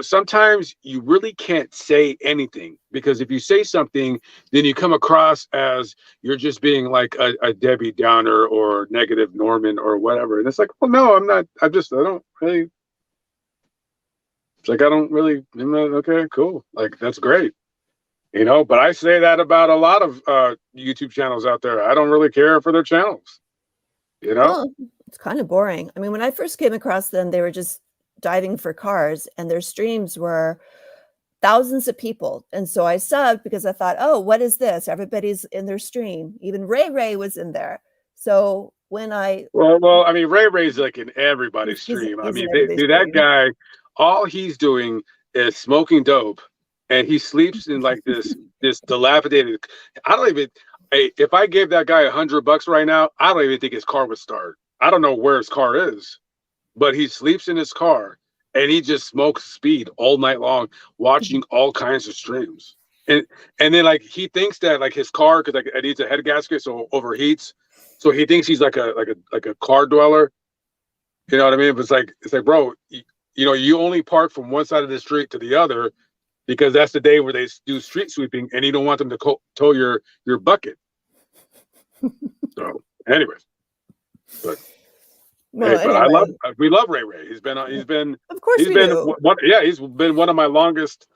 sometimes you really can't say anything, because if you say something, then you come across as you're just being like a Debbie Downer or negative Norman or whatever. And it's like, well, no, I'm not. I don't really. It's like, I'm not, okay, cool. Like, that's great. But I say that about a lot of YouTube channels out there. I don't really care for their channels. Well, it's kind of boring. I mean, when I first came across them, they were just diving for cars, and their streams were thousands of people. And so I subbed because I thought, oh, what is this? Everybody's in their stream. Even Ray was in there. So when well, I mean, Ray's like in everybody's stream. I mean, that guy, all he's doing is smoking dope, and he sleeps in like this dilapidated. If I gave that guy $100 right now, I don't even think his car would start. I don't know where his car is, but he sleeps in his car, and he just smokes speed all night long, watching all kinds of streams. And and then like he thinks that like his car, because like it needs a head gasket, so overheats. So he thinks he's like a car dweller. You know what I mean? But it's like, bro, you know, you only park from one side of the street to the other because that's the day where they do street sweeping, and you don't want them to tow your bucket. So, anyways, but Well, hey, but I love anyway, we love Ray Ray. of course He's we been do. one, yeah, he's been one of my longest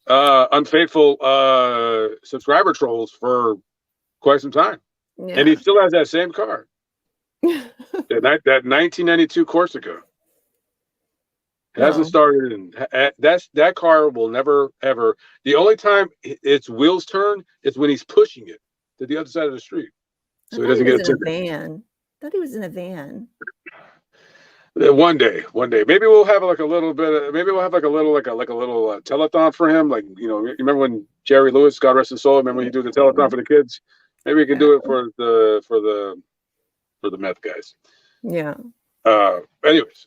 unfaithful subscriber trolls for quite some time, and he Yeah. still has that same car, that 1992 Corsica. Hasn't Well, started, and that car will never ever. The only time its wheels turn is when he's pushing it to the other side of the street, I so he thought he doesn't was get a in a ticket. van. I thought he was in a van. One day, maybe we'll have like a little bit. Maybe we'll have like a little telethon for him. Like, you know, you remember when Jerry Lewis, God rest his soul, remember when he do the telethon for the kids? Maybe we can Yeah. do it for the meth guys. Yeah. Anyways,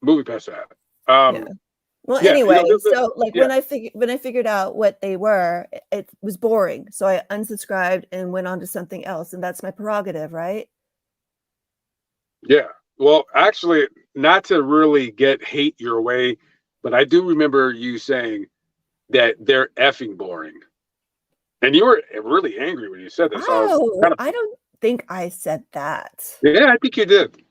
moving past that. Yeah. Well, Yeah, you anyway, know, so like yeah, when I figured out what they were, it was boring. So I unsubscribed and went on to something else, and that's my prerogative, right? yeah. Well, actually, not to really get hate your way, but I do remember you saying that they're effing boring, and you were really angry when you said that. So I was Oh, kind of, I don't think I said that. yeah, I think you did.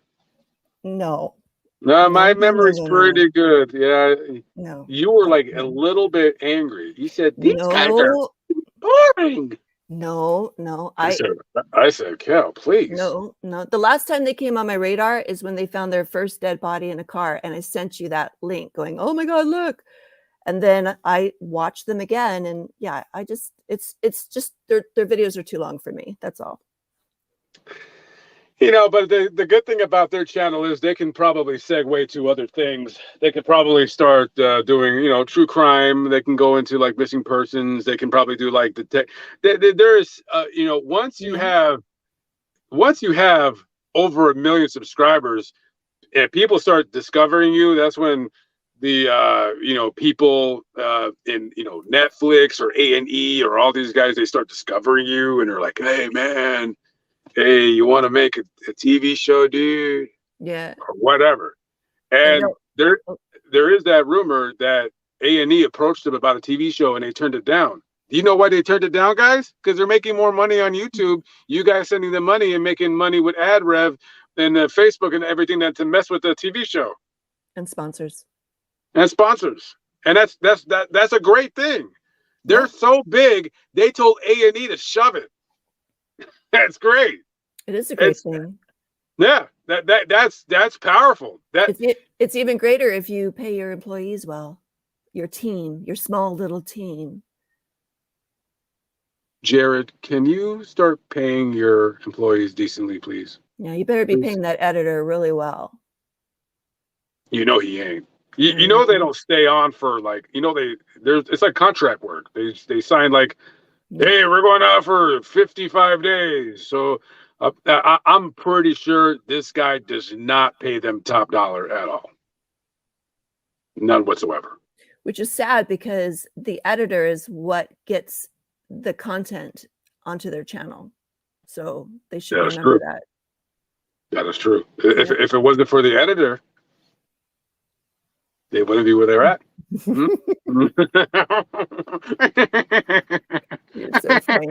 No. No, No, my no, no, memory's no, no, no. pretty good. Yeah, No. you were like a No. little bit angry. You said these guys are No. boring. No, no. I said, Cal, please. No, no. The last time they came on my radar is when they found their first dead body in a car, and I sent you that link going, "Oh my god, look." And then I watched them again, and yeah, I just it's just their videos are too long for me. That's all. You know, but the good thing about their channel is they can probably segue to other things. They could probably start doing, you know, true crime. They can go into like missing persons. They can probably do like the tech. There's, you know, Yeah. once you have over 1 million subscribers and people start discovering you, that's when the you know, people in, you know, Netflix or A&E or all these guys, they start discovering you and they're like, hey man, hey, you want to make a TV show, dude, Yeah. or whatever. And And no, oh, there is that rumor that A&E approached them about a TV show and they turned it down. Do you know why they turned it down, guys? Because they're making more money on YouTube. You guys sending them money and making money with ad rev and Facebook and everything that to mess with the TV show and sponsors. and sponsors. And that's a great thing. They're Yeah, so big, they told A&E to shove it. That's great. it is a great It's thing. Yeah, that's powerful. That It's even greater if you pay your employees well, your team, your small little team. Jared, can you start paying your employees decently, please? Yeah, you better be Please. paying that editor really well. You know he ain't. I You know they know. don't stay on for like, you know, there's it's like contract work. They sign like, Yeah. hey, we're going out for 55 days. So I'm pretty sure this guy does not pay them top dollar at all. None whatsoever. Which is sad because the editor is what gets the content onto their channel. So they should That is remember true. that. That is true. Yeah. If it wasn't for the editor, they wouldn't be where they're at. Hmm? You're so funny.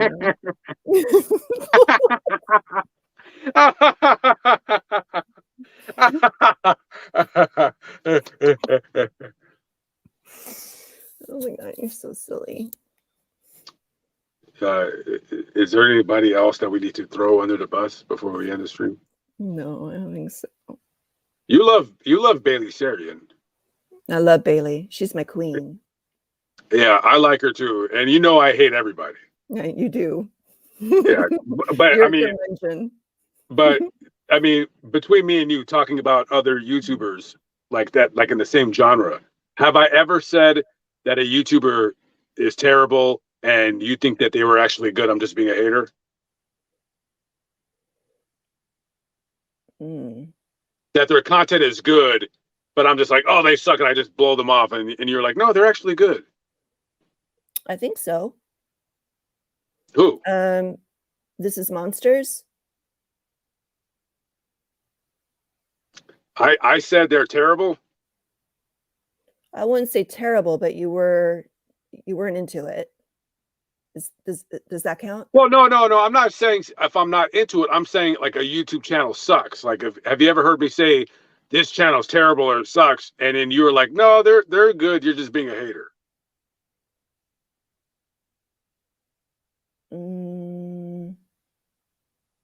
Oh my god, you're so silly. uh, is there anybody else that we need to throw under the bus before we end the stream? No, I don't think so. You love Bailey Sarian. I love Bailey. She's my queen. Yeah, I like her too. And you know I hate everybody. Yeah, you do. Yeah, but You're I a mean, convention. but I mean, between me and you talking about other YouTubers like that, like in the same genre, have I ever said that a YouTuber is terrible and you think that they were actually good? I'm just being a hater. Mm. That their content is good but I'm just like, oh, they suck, and I just blow them off, and you're like, no, they're actually good. I think so. Who? This is Monsters. I said they're terrible. I wouldn't say terrible, but you weren't into it. Does that count? Well, no. I'm not saying if I'm not into it. I'm saying like a YouTube channel sucks. Like, have you ever heard me say this channel's terrible or it sucks, and then you were like, no, they're good. You're just being a hater.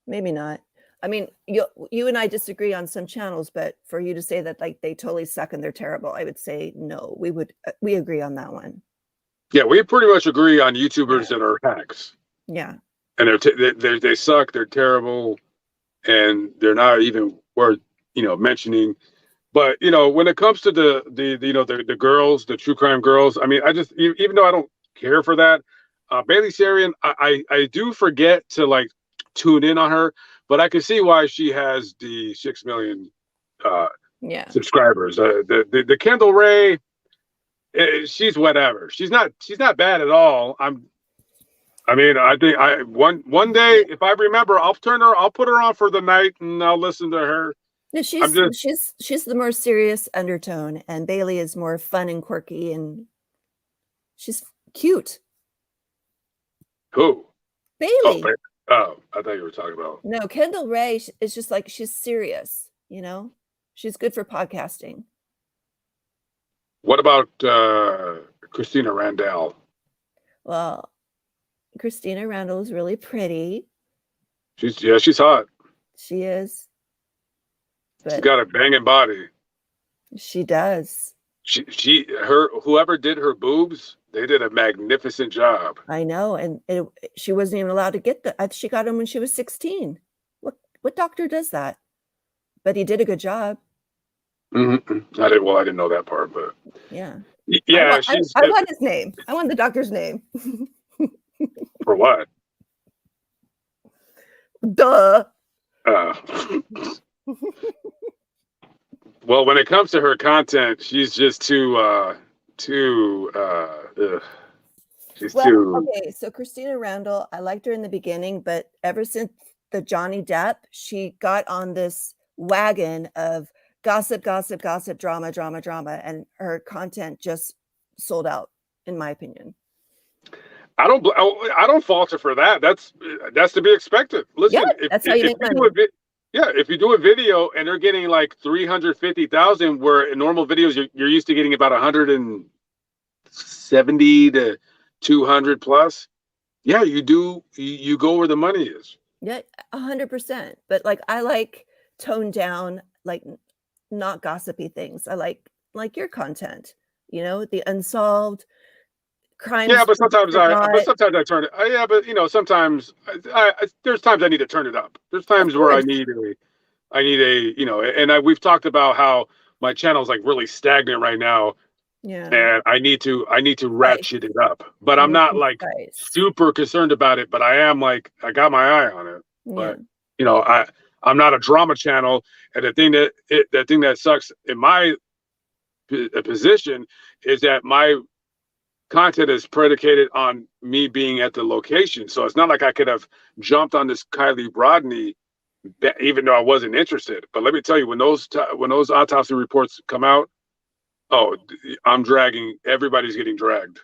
Maybe not. I mean, you and I disagree on some channels, but for you to say that like they totally suck and they're terrible, I would say no. We agree on that one. Yeah, we pretty much agree on YouTubers that are hacks. Yeah. And they suck. They're terrible, and they're not even worth mentioning. But when it comes to the girls, the true crime girls, I mean, I just even though I don't care for that, Bailey Sarian, I do forget to like tune in on her, but I can see why she has the 6 million subscribers. The Kendall Ray, she's whatever. She's not bad at all. I think one day, if I remember, I'll put her on for the night and I'll listen to her. No, she's the more serious undertone, and Bailey is more fun and quirky, and she's cute. Who? Bailey. Oh, I thought you were talking about. No, Kendall Ray is just like, she's serious, she's good for podcasting. What about Christina Randall? Well, Christina Randall is really pretty. She's hot. She is. But she's got a banging body. She does. Whoever did her boobs, they did a magnificent job. I know, and she wasn't even allowed to get she got them when she was 16. What doctor does that? But he did a good job. Mm-hmm. I didn't know that part, but yeah. I want his name. I want the doctor's name. For what? Duh. Well, when it comes to her content, she's just too okay, so Christina Randall, I liked her in the beginning, but ever since the Johnny Depp, she got on this wagon of gossip, drama, and her content just sold out, in my opinion. I don't fault her for that. That's to be expected. Listen, that's how you make money. If you do a video and they're getting like 350,000, where in normal videos you're used to getting about 170 to 200 plus, you go where the money is. Yeah, 100%. But like, I like toned down, like not gossipy things. I like your content, the unsolved crimes. Yeah, but sometimes I turn it. Sometimes there's times I need to turn it up. There's times where I need and we've talked about how my channel is like really stagnant right now. Yeah. And I need to ratchet it up. But I'm not like super concerned about it, but I am like, I got my eye on it. Yeah. But I'm not a drama channel, and the thing that sucks in my position is that my content is predicated on me being at the location. So it's not like I could have jumped on this Kylie Brodney, even though I wasn't interested. But let me tell you, when those autopsy reports come out, everybody's getting dragged.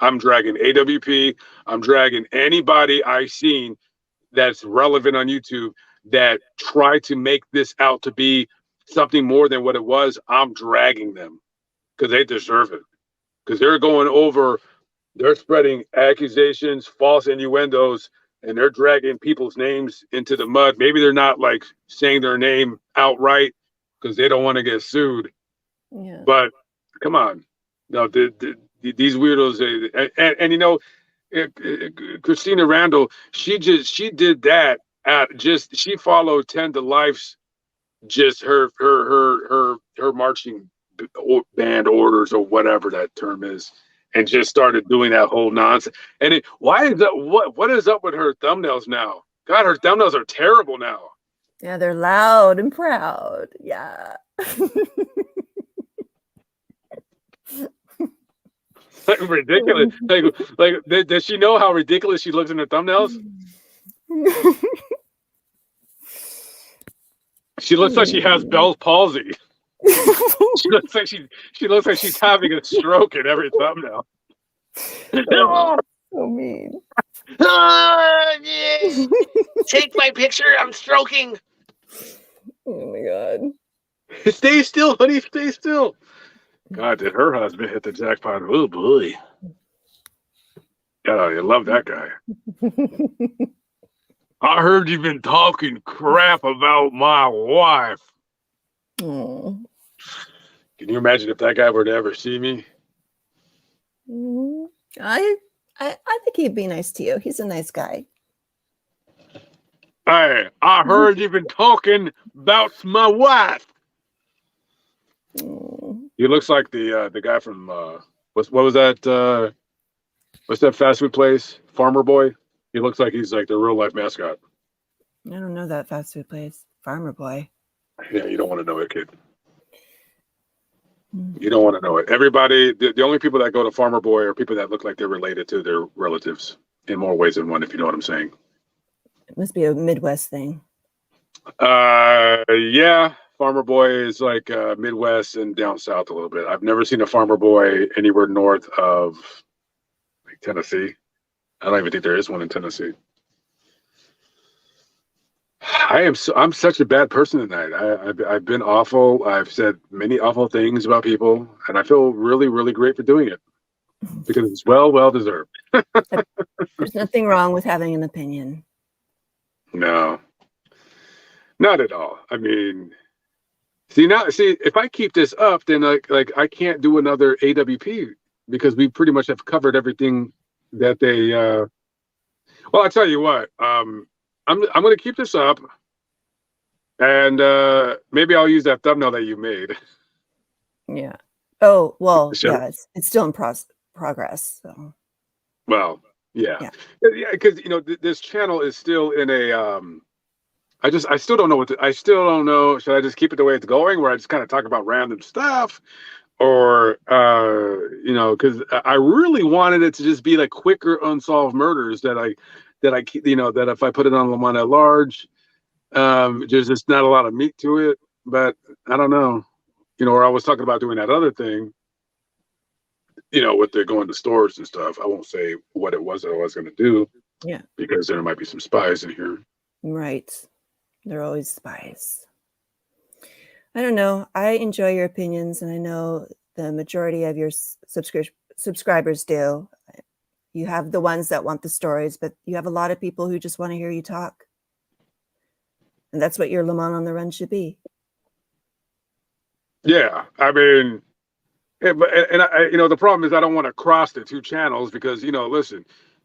I'm dragging AWP. I'm dragging anybody I've seen that's relevant on YouTube that try to make this out to be something more than what it was. I'm dragging them because they deserve it. Because they're spreading accusations, false innuendos, and they're dragging people's names into the mud. Maybe they're not like saying their name outright because they don't want to get sued. Yeah. But come on, no, these weirdos, Christina Randall, she did that she followed 10 to Life's, just her marching band orders or whatever that term is, and just started doing that whole nonsense. And why is that? What is up with her thumbnails now? God, her thumbnails are terrible now. Yeah, they're loud and proud. Yeah. Like ridiculous. Does she know how ridiculous she looks in her thumbnails? She looks like she has Bell's palsy. She looks like she's having a stroke in every thumbnail. Oh, so mean. Take my picture. I'm stroking. Oh my god. Stay still, honey. Stay still. God, did her husband hit the jackpot? Oh boy. God, I love that guy. I heard you've been talking crap about my wife. Oh. Can you imagine if that guy were to ever see me? I think he'd be nice to you. He's a nice guy. Hey, I heard you've been talking about my wife. He looks like the guy from what was that? What's that fast food place? Farmer Boy. He looks like he's like the real life mascot. I don't know that fast food place. Farmer Boy. Yeah, you don't want to know it, kid. You don't want to know it. Everybody, the only people that go to Farmer Boy are people that look like they're related to their relatives in more ways than one, if you know what I'm saying. It must be a Midwest thing. Yeah. Farmer Boy is like Midwest and down south a little bit. I've never seen a Farmer Boy anywhere north of like Tennessee. I don't even think there is one in Tennessee. I'm such a bad person tonight. I've been awful. I've said many awful things about people, and I feel really, really great for doing it because it's well deserved. There's nothing wrong with having an opinion. No, not at all. I mean, see, if I keep this up, then like I can't do another AWP because we pretty much have covered everything that they. Well, I tell you what. I'm going to keep this up, and maybe I'll use that thumbnail that you made. Yeah. Oh well, Sure. yeah. It's still in progress. So. Well, yeah, because this channel is still in a. I still don't know I still don't know. Should I just keep it the way it's going, where I just kind of talk about random stuff, or because I really wanted it to just be like quicker unsolved murders that if I put it on Lamont at Large, there's just not a lot of meat to it. But I don't know, or I was talking about doing that other thing, with the going to stores and stuff. I won't say what it was that I was going to do. Yeah. Because there might be some spies in here. Right. They're always spies. I don't know. I enjoy your opinions, and I know the majority of your subscribers do. You have the ones that want the stories, but you have a lot of people who just want to hear you talk. And that's what your Lamont on the Run should be. Yeah, I mean, the problem is I don't want to cross the two channels because, listen,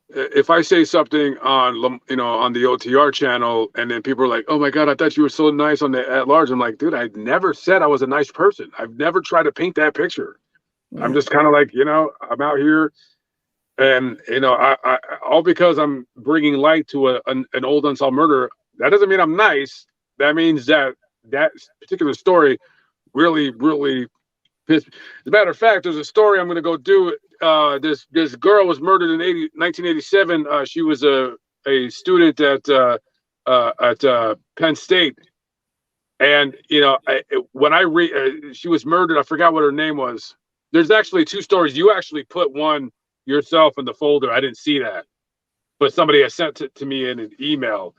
if I say something on the OTR channel and then people are like, oh my God, I thought you were so nice on the at large. I'm like, dude, I never said I was a nice person. I've never tried to paint that picture. Yeah. I'm just kind of like, I'm out here and, I all because I'm bringing light to an old unsolved murder. That doesn't mean I'm nice. That means that particular story really, really pissed. As a matter of fact, there's a story I'm going to go do. This girl was murdered in 1987. She was a student at Penn State, and when I read, she was murdered. I forgot what her name was. There's actually two stories. You actually put one yourself in the folder. I didn't see that, but somebody has sent it to me in an email.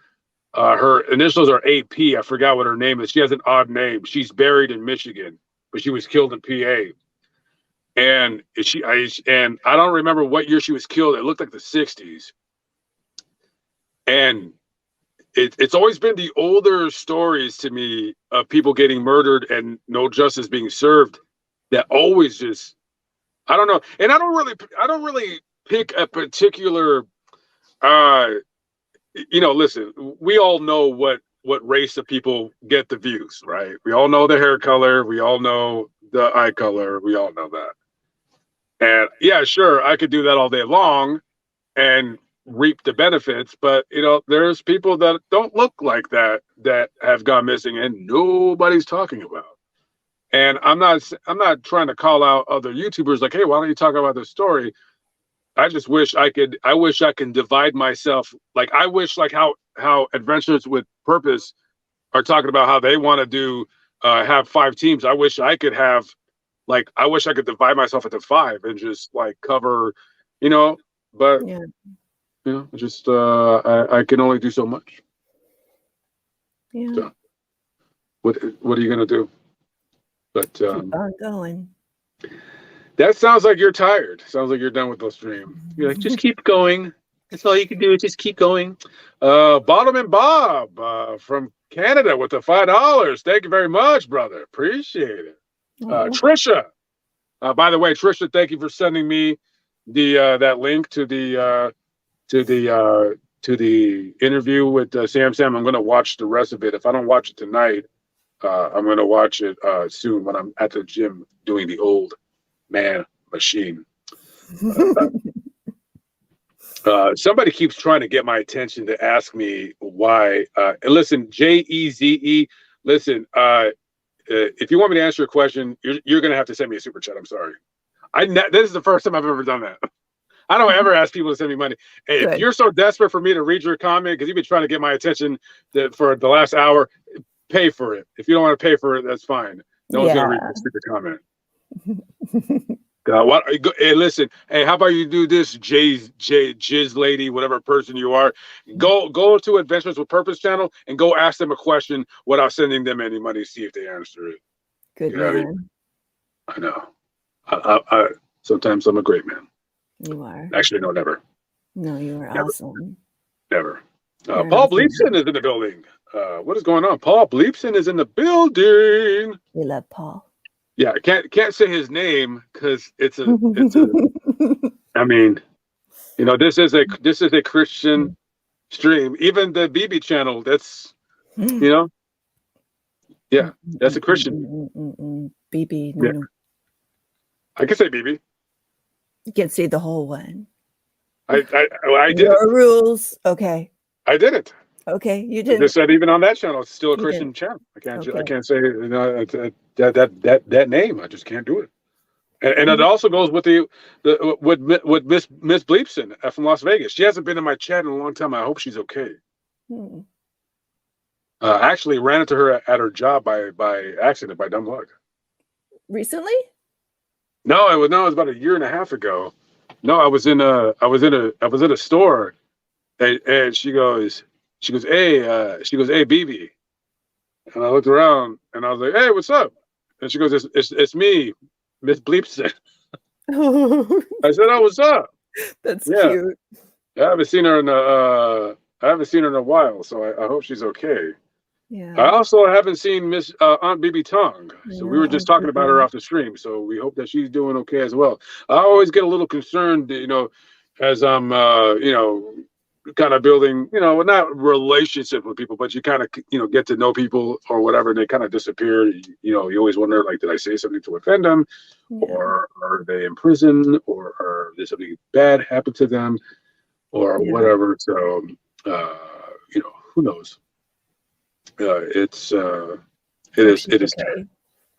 Her initials are AP. I forgot what her name is. She has an odd name. She's buried in Michigan, but she was killed in PA. And I don't remember what year she was killed. It looked like the 60s. And it's always been the older stories to me of people getting murdered and no justice being served that always just, I don't know. And I don't really pick a particular, listen, we all know what race of people get the views, right? We all know the hair color. We all know the eye color. We all know that. And yeah, sure, I could do that all day long and reap the benefits. But, there's people that don't look like that have gone missing and nobody's talking about. And I'm not trying to call out other YouTubers like, hey, why don't you talk about this story? I just wish I can divide myself. Like I wish like how Adventures with Purpose are talking about how they want to do have 5 teams. I wish I could have like I wish I could divide myself into 5 and just like cover, you know, but Yeah. you know, just I can only do so much. Yeah. So what are you gonna do? But Keep on going. that sounds like you're tired. Sounds like you're done with the stream. You're like, just keep going. That's all you can do is just keep going. Bottom and Bob from Canada with the $5. Thank you very much, brother. Appreciate it. Oh. Trisha. By the way, Trisha, thank you for sending me the that link to the interview with Sam. I'm going to watch the rest of it. If I don't watch it tonight, I'm going to watch it soon when I'm at the gym doing the old man machine. Somebody keeps trying to get my attention to ask me why. And listen, Jeze, listen. If you want me to answer your question, you're going to have to send me a super chat. I'm sorry. This is the first time I've ever done that. I don't ever ask people to send me money. Hey, if you're so desperate for me to read your comment because you've been trying to get my attention for the last hour, pay for it. If you don't want to pay for it, that's fine. No one's going to read the stupid comment. What? Hey, listen. Hey, how about you do this, Jizz lady, whatever person you are? Go to Adventures with Purpose channel and go ask them a question without sending them any money. See if they answer it. Good man. I know. I sometimes I'm a great man. You are. Actually, no, never. No, you are awesome. Never. Paul Bleepson is in the building. What is going on? Paul Bleepson is in the building. We love Paul. Yeah, I can't say his name because it's a I mean, you know, this is a Christian stream. Even the BB channel, that's you know, yeah, that's a Christian. BB, no, no. I can say BB. You can't say the whole one. I did Your rules. Okay. I did it. Okay, you did. Just said even on that channel, it's still a Christian channel. I can't say you know, that name. I just can't do it. And it also goes with with Miss Bleepson from Las Vegas. She hasn't been in my chat in a long time. I hope she's okay. I actually ran into her at her job by accident, by dumb luck. Recently? No, it was about a year and a half ago. No, I was in a store, and she goes, hey, BB, and I looked around and I was like, hey, what's up? And she goes, it's me, Miss Bleepson. I said, oh, what's up? That's cute. I haven't seen her in a while, so I hope she's okay. Yeah. I also haven't seen Miss Aunt BB Tongue, so we were just talking about her off the stream. So we hope that she's doing okay as well. I always get a little concerned, you know, as I'm, you know, kind of building, you know, not relationship with people, but you kind of, you know, get to know people or whatever, and they kind of disappear. You know, you always wonder, like, did I say something to offend them, or are they in prison, or did something bad happen to them, or whatever? So, you know, who knows? It is okay.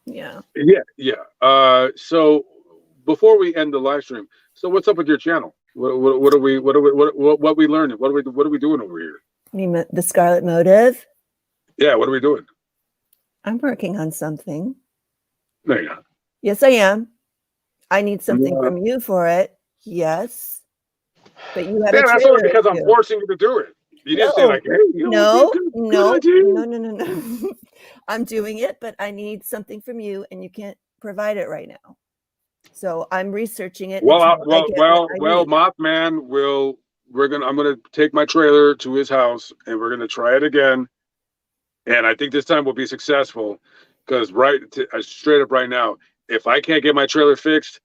Yeah. So before we end the live stream, so what's up with your channel? What are we learning? What are we doing over here? You mean the Scarlet Motive? Yeah, what are we doing? I'm working on something. No, you're not. Yes, I am. I need something from you for it. Yes. But you have a that's only because I'm forcing you to do it. You didn't say like, hey, you know, no. I'm doing it, but I need something from you, and you can't provide it right now. So I'm researching it. Well, Mothman I'm gonna take my trailer to his house and we're gonna try it again. And I think this time we'll be successful because straight up right now, if I can't get my trailer fixed,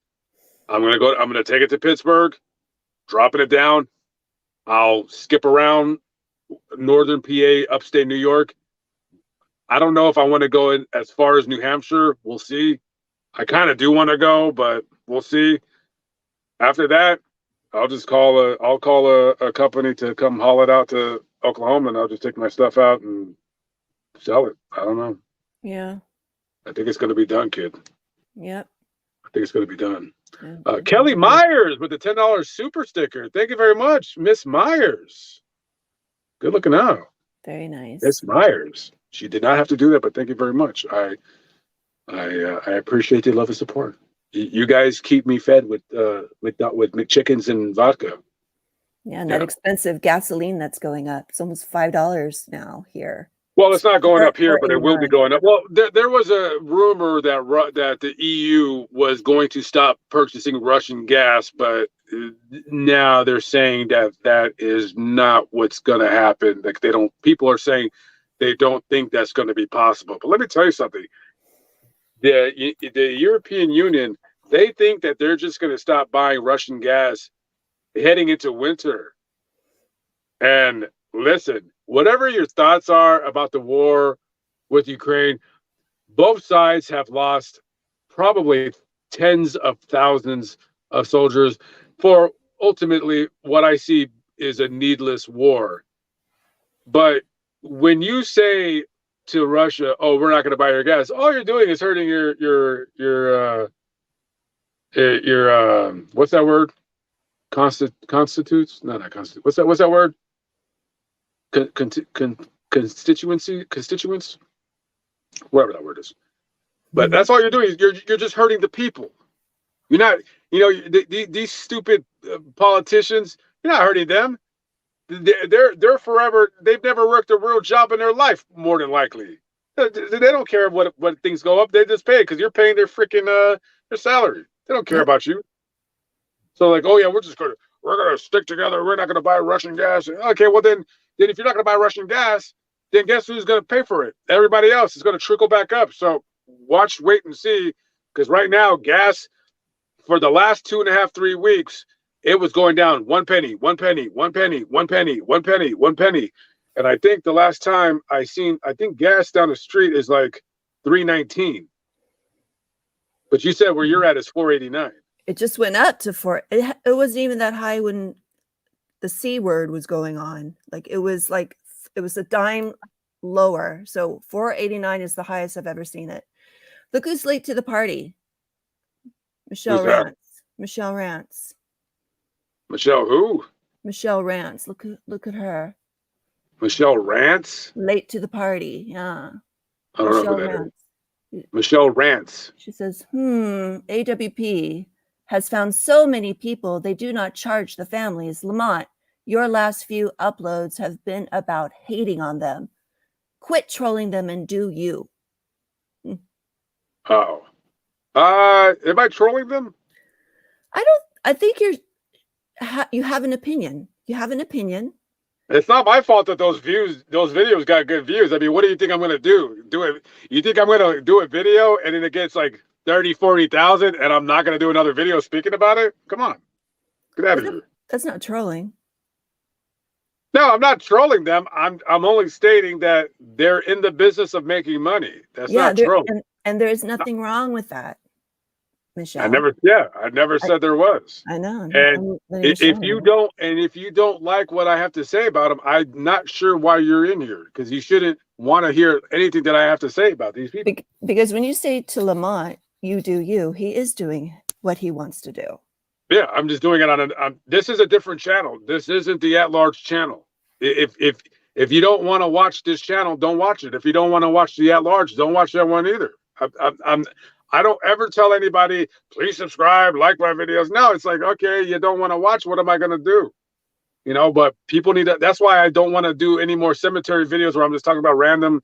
I'm gonna take it to Pittsburgh, dropping it down. I'll skip around northern PA, upstate New York. I don't know if I want to go in as far as New Hampshire. We'll see. I kind of do want to go, but we'll see. After that, I'll call a company to come haul it out to Oklahoma, and I'll just take my stuff out and sell it. I don't know. Yeah. I think it's going to be done, kid. Yep. I think it's going to be done. Yeah, Kelly Myers with the $10 super sticker. Thank you very much, Miss Myers. Good looking out. very nice. Miss Myers. She did not have to do that, but thank you very much. I appreciate the love and support. You guys keep me fed with McChickens and vodka. Yeah, and that expensive gasoline that's going up. It's almost $5 now here. Well, it's not going up here, but it will be $4.89. going up. Well, there was a rumor that the EU was going to stop purchasing Russian gas, but now they're saying that is not what's going to happen. Like people are saying they don't think that's going to be possible. But let me tell you something. The European Union, they think that they're just going to stop buying Russian gas heading into winter. And listen, whatever your thoughts are about the war with Ukraine, both sides have lost probably tens of thousands of soldiers for ultimately what I see is a needless war. But when you say to Russia, "Oh, we're not going to buy your gas," all you're doing is hurting your what's that word? Constitutes? No, not constitute. What's that word? Constituents, whatever that word is. But that's all you're doing. You're just hurting the people. You're not, these stupid politicians. You're not hurting them. They're forever. They've never worked a real job in their life. More than likely, they don't care what things go up. They just pay because you're paying their freaking their salary. They don't care about you. So like, oh yeah, we're gonna stick together. We're not gonna buy Russian gas. Okay, well then if you're not gonna buy Russian gas, then guess who's gonna pay for it? Everybody else is gonna trickle back up. So wait and see, because right now gas for the last 2.5, 3 weeks, it was going down 1 penny, 1 penny, 1 penny, 1 penny, 1 penny, 1 penny. And I think the last time I think gas down the street is like $3.19. But you said where you're at is $4.89. It just went up to it wasn't even that high when the C word was going on. Like it was a dime lower. So $4.89 is the highest I've ever seen it. Look who's late to the party. Michelle Rance. Michelle Rance. Michelle who? Michelle Rance. Look at her. Michelle Rance? Late to the party. Yeah. I don't know who that is. Michelle Rance. She says, AWP has found so many people they do not charge the families. Lamont, your last few uploads have been about hating on them. Quit trolling them and do you. Oh. Am I trolling them? I think you have an opinion. You have an opinion. It's not my fault that those videos got good views. I mean, what do you think I'm going to do? You think I'm going to do a video and then it gets like 30, 40,000 and I'm not going to do another video speaking about it? Come on. Get out of here. That's not trolling. No, I'm not trolling them. I'm only stating that they're in the business of making money. That's not trolling. And there's nothing wrong with that, Michelle. I never said there was. I know. And if you don't like what I have to say about them, I'm not sure why you're in here, because you shouldn't want to hear anything that I have to say about these people. Because when you say to Lamont, you do you, he is doing what he wants to do. Yeah, I'm just doing it on this is a different channel. This isn't the at-large channel. If you don't want to watch this channel, don't watch it. If you don't want to watch the at-large, don't watch that one either. I don't ever tell anybody, please subscribe, like my videos. No, it's like, okay, you don't want to watch. What am I going to do? But people need that. That's why I don't want to do any more cemetery videos where I'm just talking about random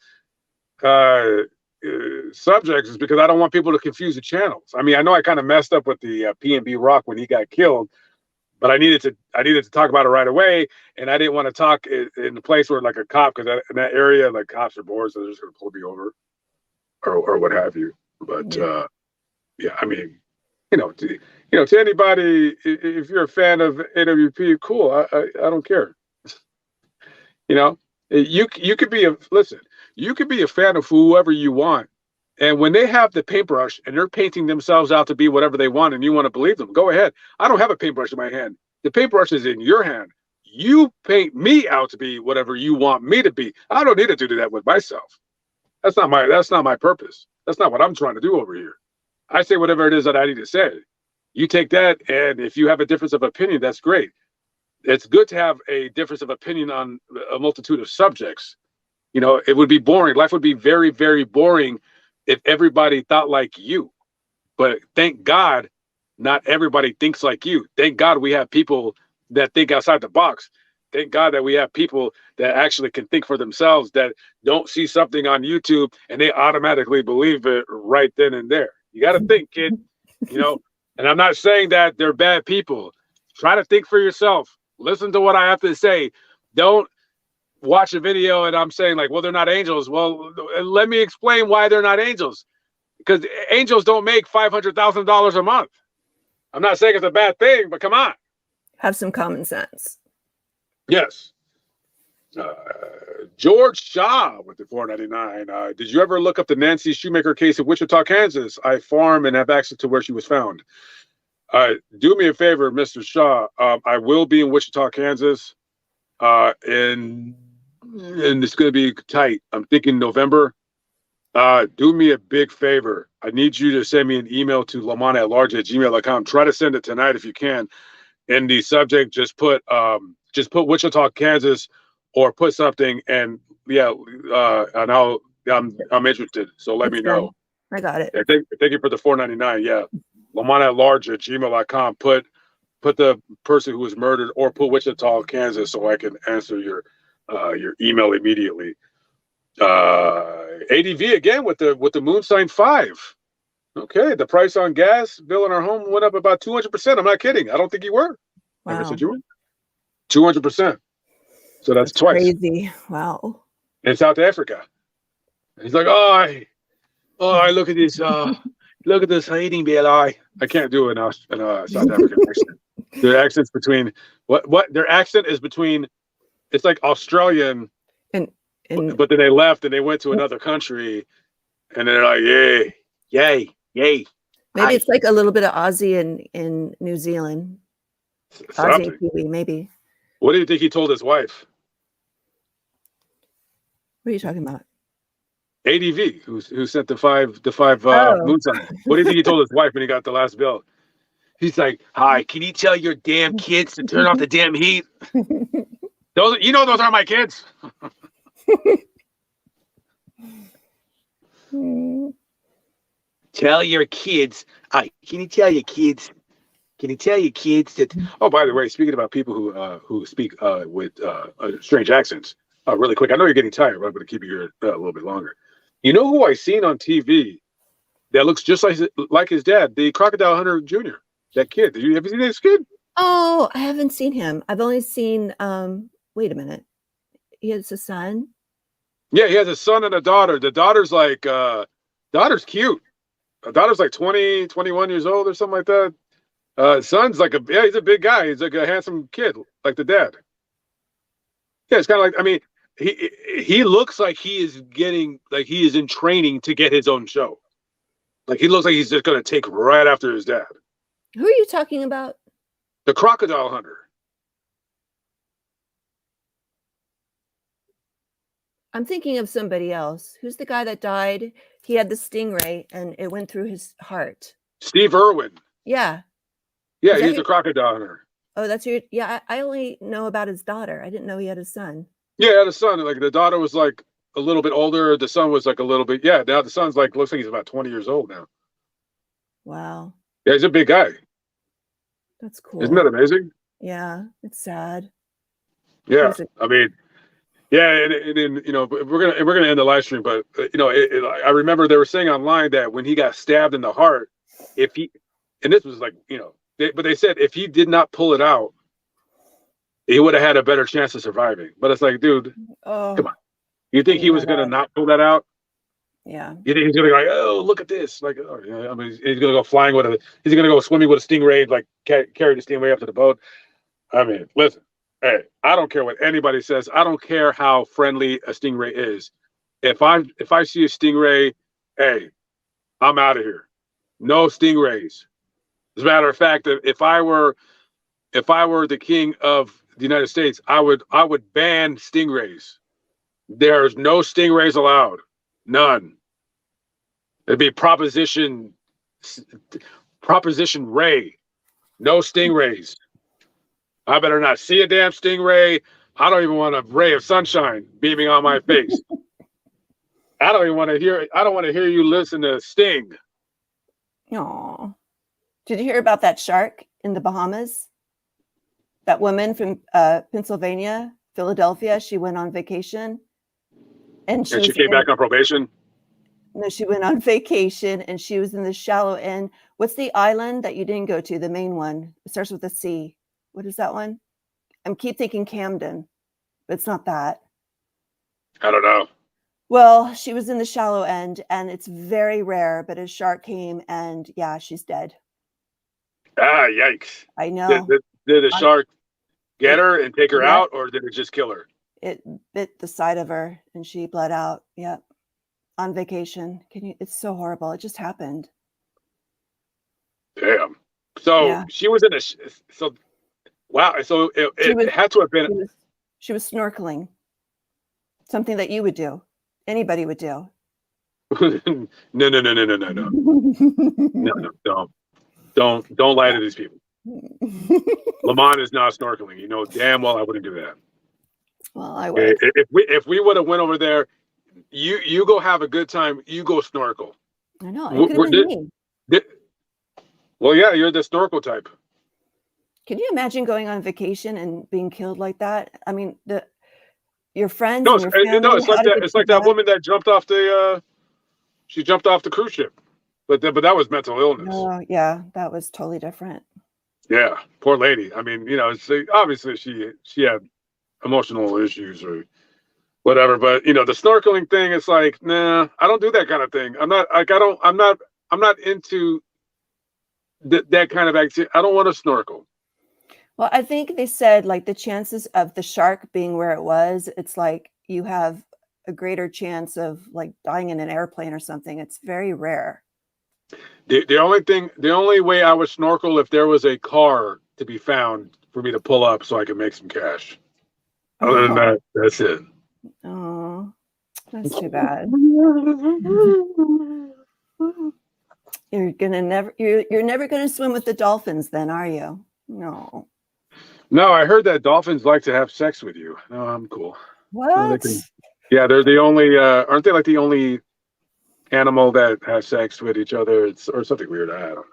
subjects, is because I don't want people to confuse the channels. I mean, I know I kind of messed up with the PNB Rock when he got killed, but I needed to talk about it right away. And I didn't want to talk in a place where like a cop, because in that area, like cops are bored, so they're just going to pull me over or what have you. But yeah, I mean, to anybody, if you're a fan of AWP, cool. I don't care. You could be you could be a fan of whoever you want, and when they have the paintbrush and they're painting themselves out to be whatever they want, and you want to believe them, go ahead. I don't have a paintbrush in my hand. The paintbrush is in your hand. You paint me out to be whatever you want me to be. I don't need to do that with myself. That's not my purpose. That's not what I'm trying to do over here. I say whatever it is that I need to say. You take that, and if you have a difference of opinion, that's great. It's good to have a difference of opinion on a multitude of subjects. You know, it would be boring. Life would be very, very boring if everybody thought like you. But thank God, not everybody thinks like you. Thank God we have people that think outside the box. Thank God that we have people that actually can think for themselves, that don't see something on YouTube and they automatically believe it right then and there. You got to think, kid, you know, and I'm not saying that they're bad people. Try to think for yourself. Listen to what I have to say. Don't watch a video and I'm saying like, well, they're not angels. Well, let me explain why they're not angels. Because angels don't make $500,000 a month. I'm not saying it's a bad thing, but come on. Have some common sense. Yes. George Shaw with the $4.99. Did you ever look up the Nancy Shoemaker case in Wichita, Kansas? I farm and have access to where she was found. Do me a favor, Mr. Shaw. I will be in Wichita, Kansas, and it's going to be tight. I'm thinking November. Do me a big favor. I need you to send me an email to lamont@large@gmail.com. Try to send it tonight if you can. In the subject, just put Wichita, Kansas, or put something, and yeah, and I'm interested. So let me know. I got it. Yeah, thank you for the $4.99. Yeah, lamont@large@gmail.com. Put the person who was murdered, or put Wichita, Kansas, so I can answer your email immediately. ADV again with the moon sign 5. Okay, the price on gas bill in our home went up about 200%. I'm not kidding. I don't think you were. Wow. Never said you were. 200%. So that's twice. Crazy. Wow. In South Africa. He's like, I look at this heating bill. I can't do it in South African accent. Their accents between what their accent is between. It's like Australian, and but then they left and they went to another country, and they're like, yay. Maybe it's like a little bit of Aussie in New Zealand. Something. Aussie Kiwi, maybe. What do you think he told his wife? What are you talking about? ADV, who sent the five moon signs. What do you think he told his wife when he got the last bill? He's like, "Hi, can you tell your damn kids to turn off the damn heat? Those are my kids." Tell your kids. Can you tell your kids? Can you tell your kids that? Oh, by the way, speaking about people who speak with strange accents, really quick. I know you're getting tired, but I'm going to keep you here a little bit longer. You know who I seen on TV that looks just like his dad, the Crocodile Hunter Jr. That kid. Have you seen this kid? Oh, I haven't seen him. I've only seen. Wait a minute. He has a son. Yeah, he has a son and a daughter. The daughter's like, daughter's cute. The daughter's like 20, 21 years old or something like that. Son's like he's a big guy. He's like a handsome kid, like the dad. Yeah, it's kind of like, I mean, he looks like he is in training to get his own show. Like he looks like he's just gonna take right after his dad. Who are you talking about? The Crocodile Hunter. I'm thinking of somebody else. Who's the guy that died? He had the stingray and it went through his heart. Steve Irwin. Yeah. Yeah, he's the Crocodile Hunter. Oh, that's your. Yeah, I only know about his daughter. I didn't know he had a son. Yeah, he had a son. Like the daughter was like a little bit older. The son was like a little bit. Yeah, now the son's like looks like he's about 20 years old now. Wow. Yeah, he's a big guy. That's cool. Isn't that amazing? Yeah, it's sad. Yeah, I mean, yeah, and we're gonna end the live stream, but I remember they were saying online that when he got stabbed in the heart, and this was like but they said if he did not pull it out, he would have had a better chance of surviving. But it's like, dude, come on, you think he was gonna not pull that out? Yeah. You think he's gonna be like, oh, look at this, like, oh, yeah, I mean, he's gonna go flying he's gonna go swimming with a stingray, like carry the stingray up to the boat. I mean, listen. Hey, I don't care what anybody says. I don't care how friendly a stingray is. If I see a stingray, hey, I'm out of here. No stingrays. As a matter of fact, if I were the king of the United States, I would ban stingrays. There's no stingrays allowed. None. It'd be Proposition Ray. No stingrays. I better not see a damn stingray. I don't even want a ray of sunshine beaming on my face. I don't want to hear you listen to Sting. Oh, did you hear about that shark in the Bahamas? That woman from Pennsylvania, Philadelphia, she went on vacation. And she came back on probation? No, she went on vacation and she was in the shallow end. What's the island that you didn't go to, the main one? It starts with a C. What is that one? I keep thinking Camden, but it's not that. I don't know. Well, she was in the shallow end and it's very rare, but a shark came and yeah, she's dead. Ah, yikes. I know. Did the shark get her and take her out, or did it just kill her? It bit the side of her and she bled out. Yep. On vacation. It's so horrible. It just happened. Damn. So she was in wow. So it had to have been. She was snorkeling. Something that you would do. Anybody would do. No. No, don't lie to these people. Lamont is not snorkeling. You know damn well I wouldn't do that. Well, I would. If we would have went over there, you go have a good time. You go snorkel. I know. It could have been me. Well, yeah, you're the snorkel type. Can you imagine going on vacation and being killed like that? I mean, your friends. No, and your family, it's like that woman that jumped off the. She jumped off the cruise ship, but that was mental illness. Oh yeah, that was totally different. Yeah, poor lady. I mean, obviously she had emotional issues or whatever, but the snorkeling thing, it's like, nah, I don't do that kind of thing. I'm not into that kind of activity. I don't want to snorkel. Well, I think they said like the chances of the shark being where it was, it's like you have a greater chance of like dying in an airplane or something. It's very rare. The only way I would snorkel if there was a car to be found for me to pull up so I could make some cash. Other than that, that's it. Oh, that's too bad. You're never gonna swim with the dolphins then, are you? No. No, I heard that dolphins like to have sex with you. No, I'm cool. What? Yeah, they're the only aren't they like the only animal that has sex with each other? Or something weird. I don't know.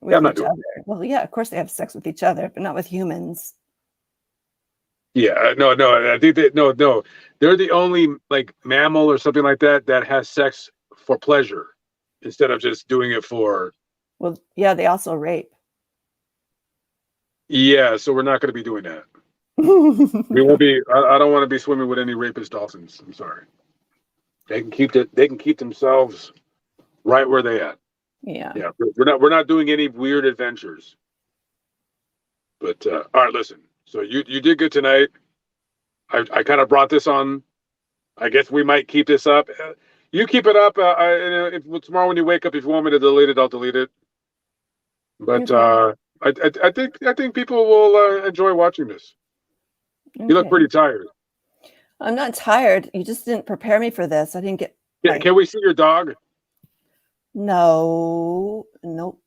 With I'm not doing it. Well, yeah, of course they have sex with each other, but not with humans. Yeah, no. I think no. They're the only like mammal or something like that has sex for pleasure instead of just doing it for. Well, yeah, they also rape. Yeah, so we're not going to be doing that. We won't be. I don't want to be swimming with any rapist dolphins. I'm sorry. They can keep themselves right where they at. Yeah. Yeah. We're not doing any weird adventures. But all right, listen. So you did good tonight. I kind of brought this on. I guess we might keep this up. You keep it up. If tomorrow when you wake up, if you want me to delete it, I'll delete it. But I think people will enjoy watching this. Okay. You look pretty tired. I'm not tired. You just didn't prepare me for this. I didn't get. Yeah, can we see your dog? No. Nope.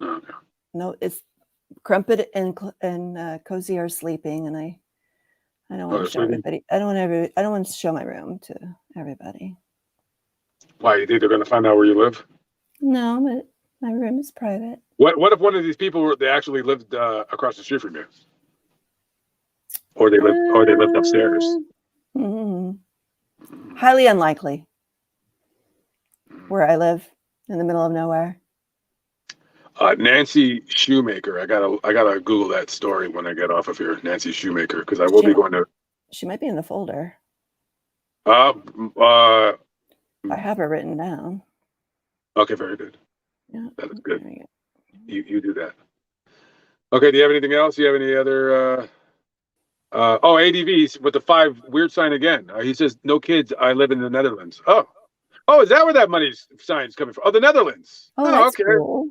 Okay. No, it's Crumpet and Cozy are sleeping, and I don't want to show everybody. I don't want to show my room to everybody. Why? You think they're going to find out where you live? No, but my room is private. What if one of these people they actually lived across the street from you, or they lived upstairs? Mm-hmm. Highly unlikely. Where I live, in the middle of nowhere. Nancy Shoemaker. I gotta Google that story when I get off of here. Nancy Shoemaker, because I will be going to. She might be in the folder. I have her written down. Okay, very good. Yeah, that is good. You do that. Okay. Do you have anything else? Do you have any other? ADVs with the 5 weird sign again. He says no kids. I live in the Netherlands. Oh, is that where that money sign's coming from? Oh, the Netherlands. Oh, that's okay. Cool.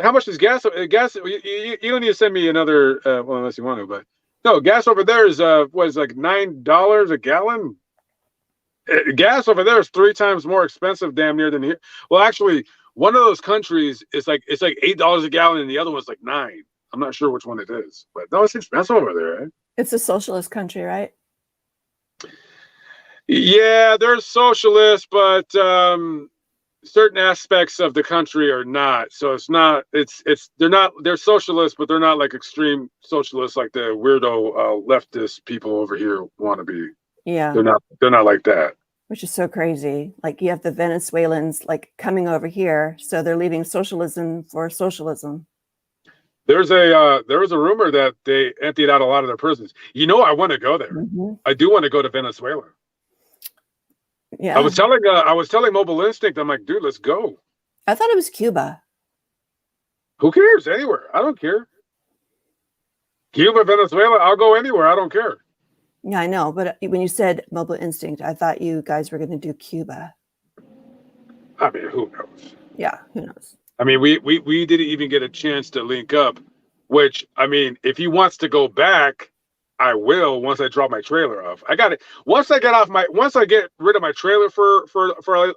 How much is gas? Gas. You don't need to send me another. Well, unless you want to, but no, gas over there is was like $9 a gallon. Gas over there is 3 times more expensive, damn near, than here. Well, actually, one of those countries is like $8 a gallon, and the other one's like 9. I'm not sure which one it is, but no, it's expensive over there. Eh? It's a socialist country, right? Yeah, they're socialist, but certain aspects of the country are not. So it's not. They're socialist, but they're not like extreme socialists like the weirdo leftist people over here want to be. Yeah. They're not like that. Which is so crazy. Like you have the Venezuelans like coming over here, so they're leaving socialism for socialism. There was a rumor that they emptied out a lot of their prisons. You know, I want to go there. Mm-hmm. I do want to go to Venezuela. Yeah. I was telling Mobile Instinct, I'm like, dude, let's go. I thought it was Cuba. Who cares? Anywhere. I don't care. Cuba, Venezuela, I'll go anywhere. I don't care. Yeah, I know. But when you said Mobile Instinct, I thought you guys were going to do Cuba. I mean, who knows? Yeah, who knows? I mean, we didn't even get a chance to link up, which, I mean, if he wants to go back, I will once I drop my trailer off. I got it. Once I get rid of my trailer for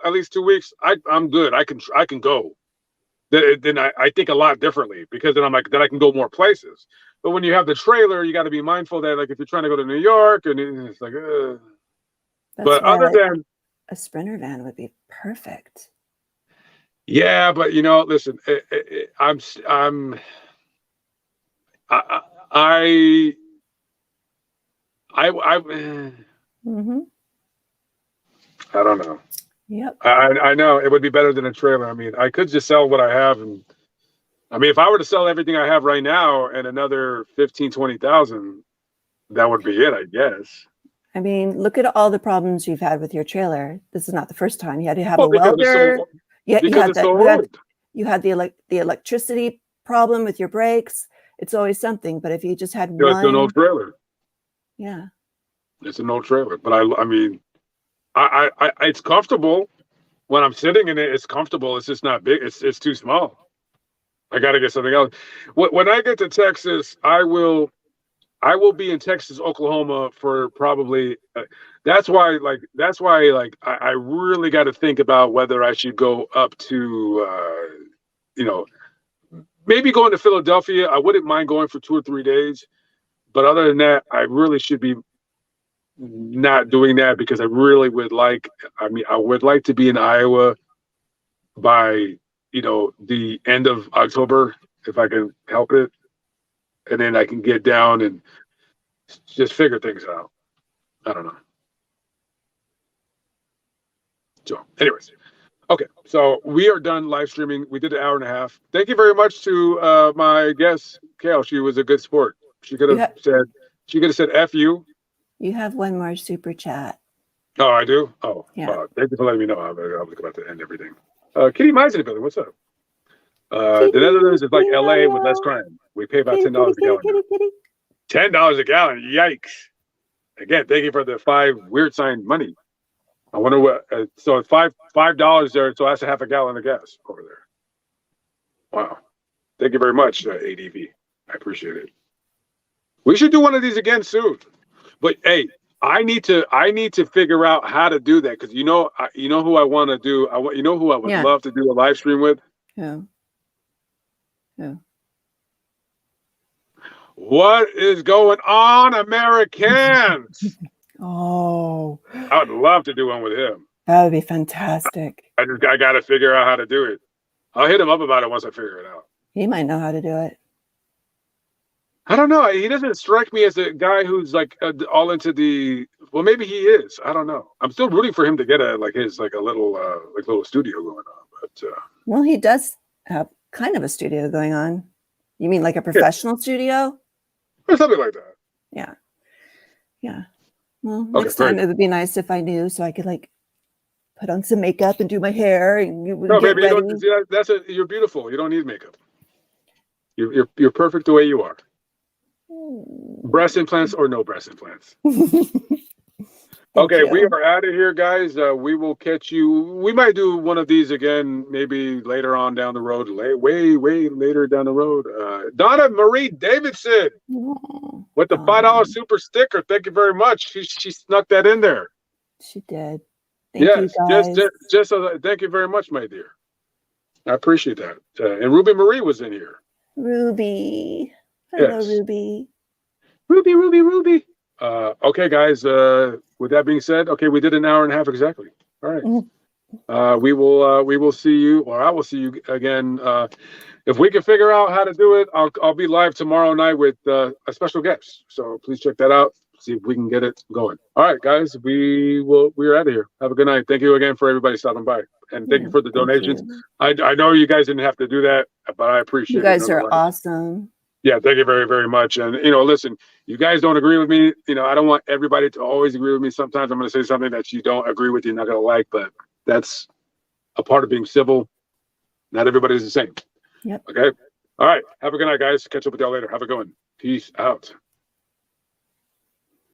at least 2 weeks, I'm good. I can go. Then I think a lot differently, because then I can go more places. But when you have the trailer, you got to be mindful that, like, if you're trying to go to New York, and it's like, but other than a Sprinter van would be perfect. Yeah, but listen, Mm-hmm. I don't know. Yep. I know it would be better than a trailer. I mean, I could just sell what I have, and I mean, if I were to sell everything I have right now and another 15,000-20,000, that would be it, I guess. I mean, look at all the problems you've had with your trailer. This is not the first time. You had to have a welder. You had the electricity problem with your brakes. It's always something. But if you just had one, it's an old trailer. Yeah, it's an old trailer. But I mean, I it's comfortable when I'm sitting in it. It's comfortable. It's just not big. It's too small. I got to get something else. When I get to Texas, I will be in Texas, Oklahoma for probably. That's why I really got to think about whether I should go up to, maybe going to Philadelphia. I wouldn't mind going for 2 or 3 days, but other than that, I really should be not doing that, because I really would like. I mean, I would like to be in Iowa by the end of October, if I can help it, and then I can get down and just figure things out. I don't know. So, anyways, okay. So we are done live streaming. We did an hour and a half. Thank you very much to my guest, Kale. She was a good sport. She could have said "F you." You have one more super chat. Oh, I do. Oh, yeah. Thank you for letting me know. I was about to end everything. Kitty Mize in the building. What's up? The Netherlands is like LA with less crime. We pay about $10 a gallon. $10 a gallon. Yikes! Again, thank you for the 5 weird sign money. I wonder what. So $5 there. So that's a half a gallon of gas over there. Wow. Thank you very much, ADV. I appreciate it. We should do one of these again soon. But hey, I need to figure out how to do that, because you know who I want to do. Who I would love to do a live stream with. Yeah. What is going on, Americans? Oh, I would love to do one with him. That would be fantastic. I got to figure out how to do it. I'll hit him up about it once I figure it out. He might know how to do it. I don't know. He doesn't strike me as a guy who's like all into the. Well, maybe he is. I don't know. I'm still rooting for him to get a little studio going on. But well, he does have kind of a studio going on. You mean like a professional studio? Or something like that. Yeah. Well, next time it would be nice if I knew, so I could like put on some makeup and do my hair and no, baby, you're beautiful. You don't need makeup. You're perfect the way you are. Breast implants or no breast implants. Okay, we are out of here, guys. We will catch you. We might do one of these again, maybe later on down the road, way later down the road. Donna Marie Davidson with the $5 super sticker. Thank you very much. She snuck that in there. She did. Thank you, guys. Just thank you very much, my dear. I appreciate that. And Ruby Marie was in here. Ruby. Hello, Yes. Ruby. Ruby. Okay, guys. With that being said, okay, we did an hour and a half exactly. All right. We will see you, or I will see you again. If we can figure out how to do it, I'll be live tomorrow night with a special guest. So please check that out. See if we can get it going. All right, guys. We're out of here. Have a good night. Thank you again for everybody stopping by, and thank you for the donations. I know you guys didn't have to do that, but I appreciate it. You guys are awesome. Yeah, thank you very, very much. And listen, you guys don't agree with me. I don't want everybody to always agree with me. Sometimes I'm going to say something that you don't agree with, you're not going to like, but that's a part of being civil. Not everybody's the same. Yep. Okay. All right. Have a good night, guys. Catch up with y'all later. Have a good one. Peace out.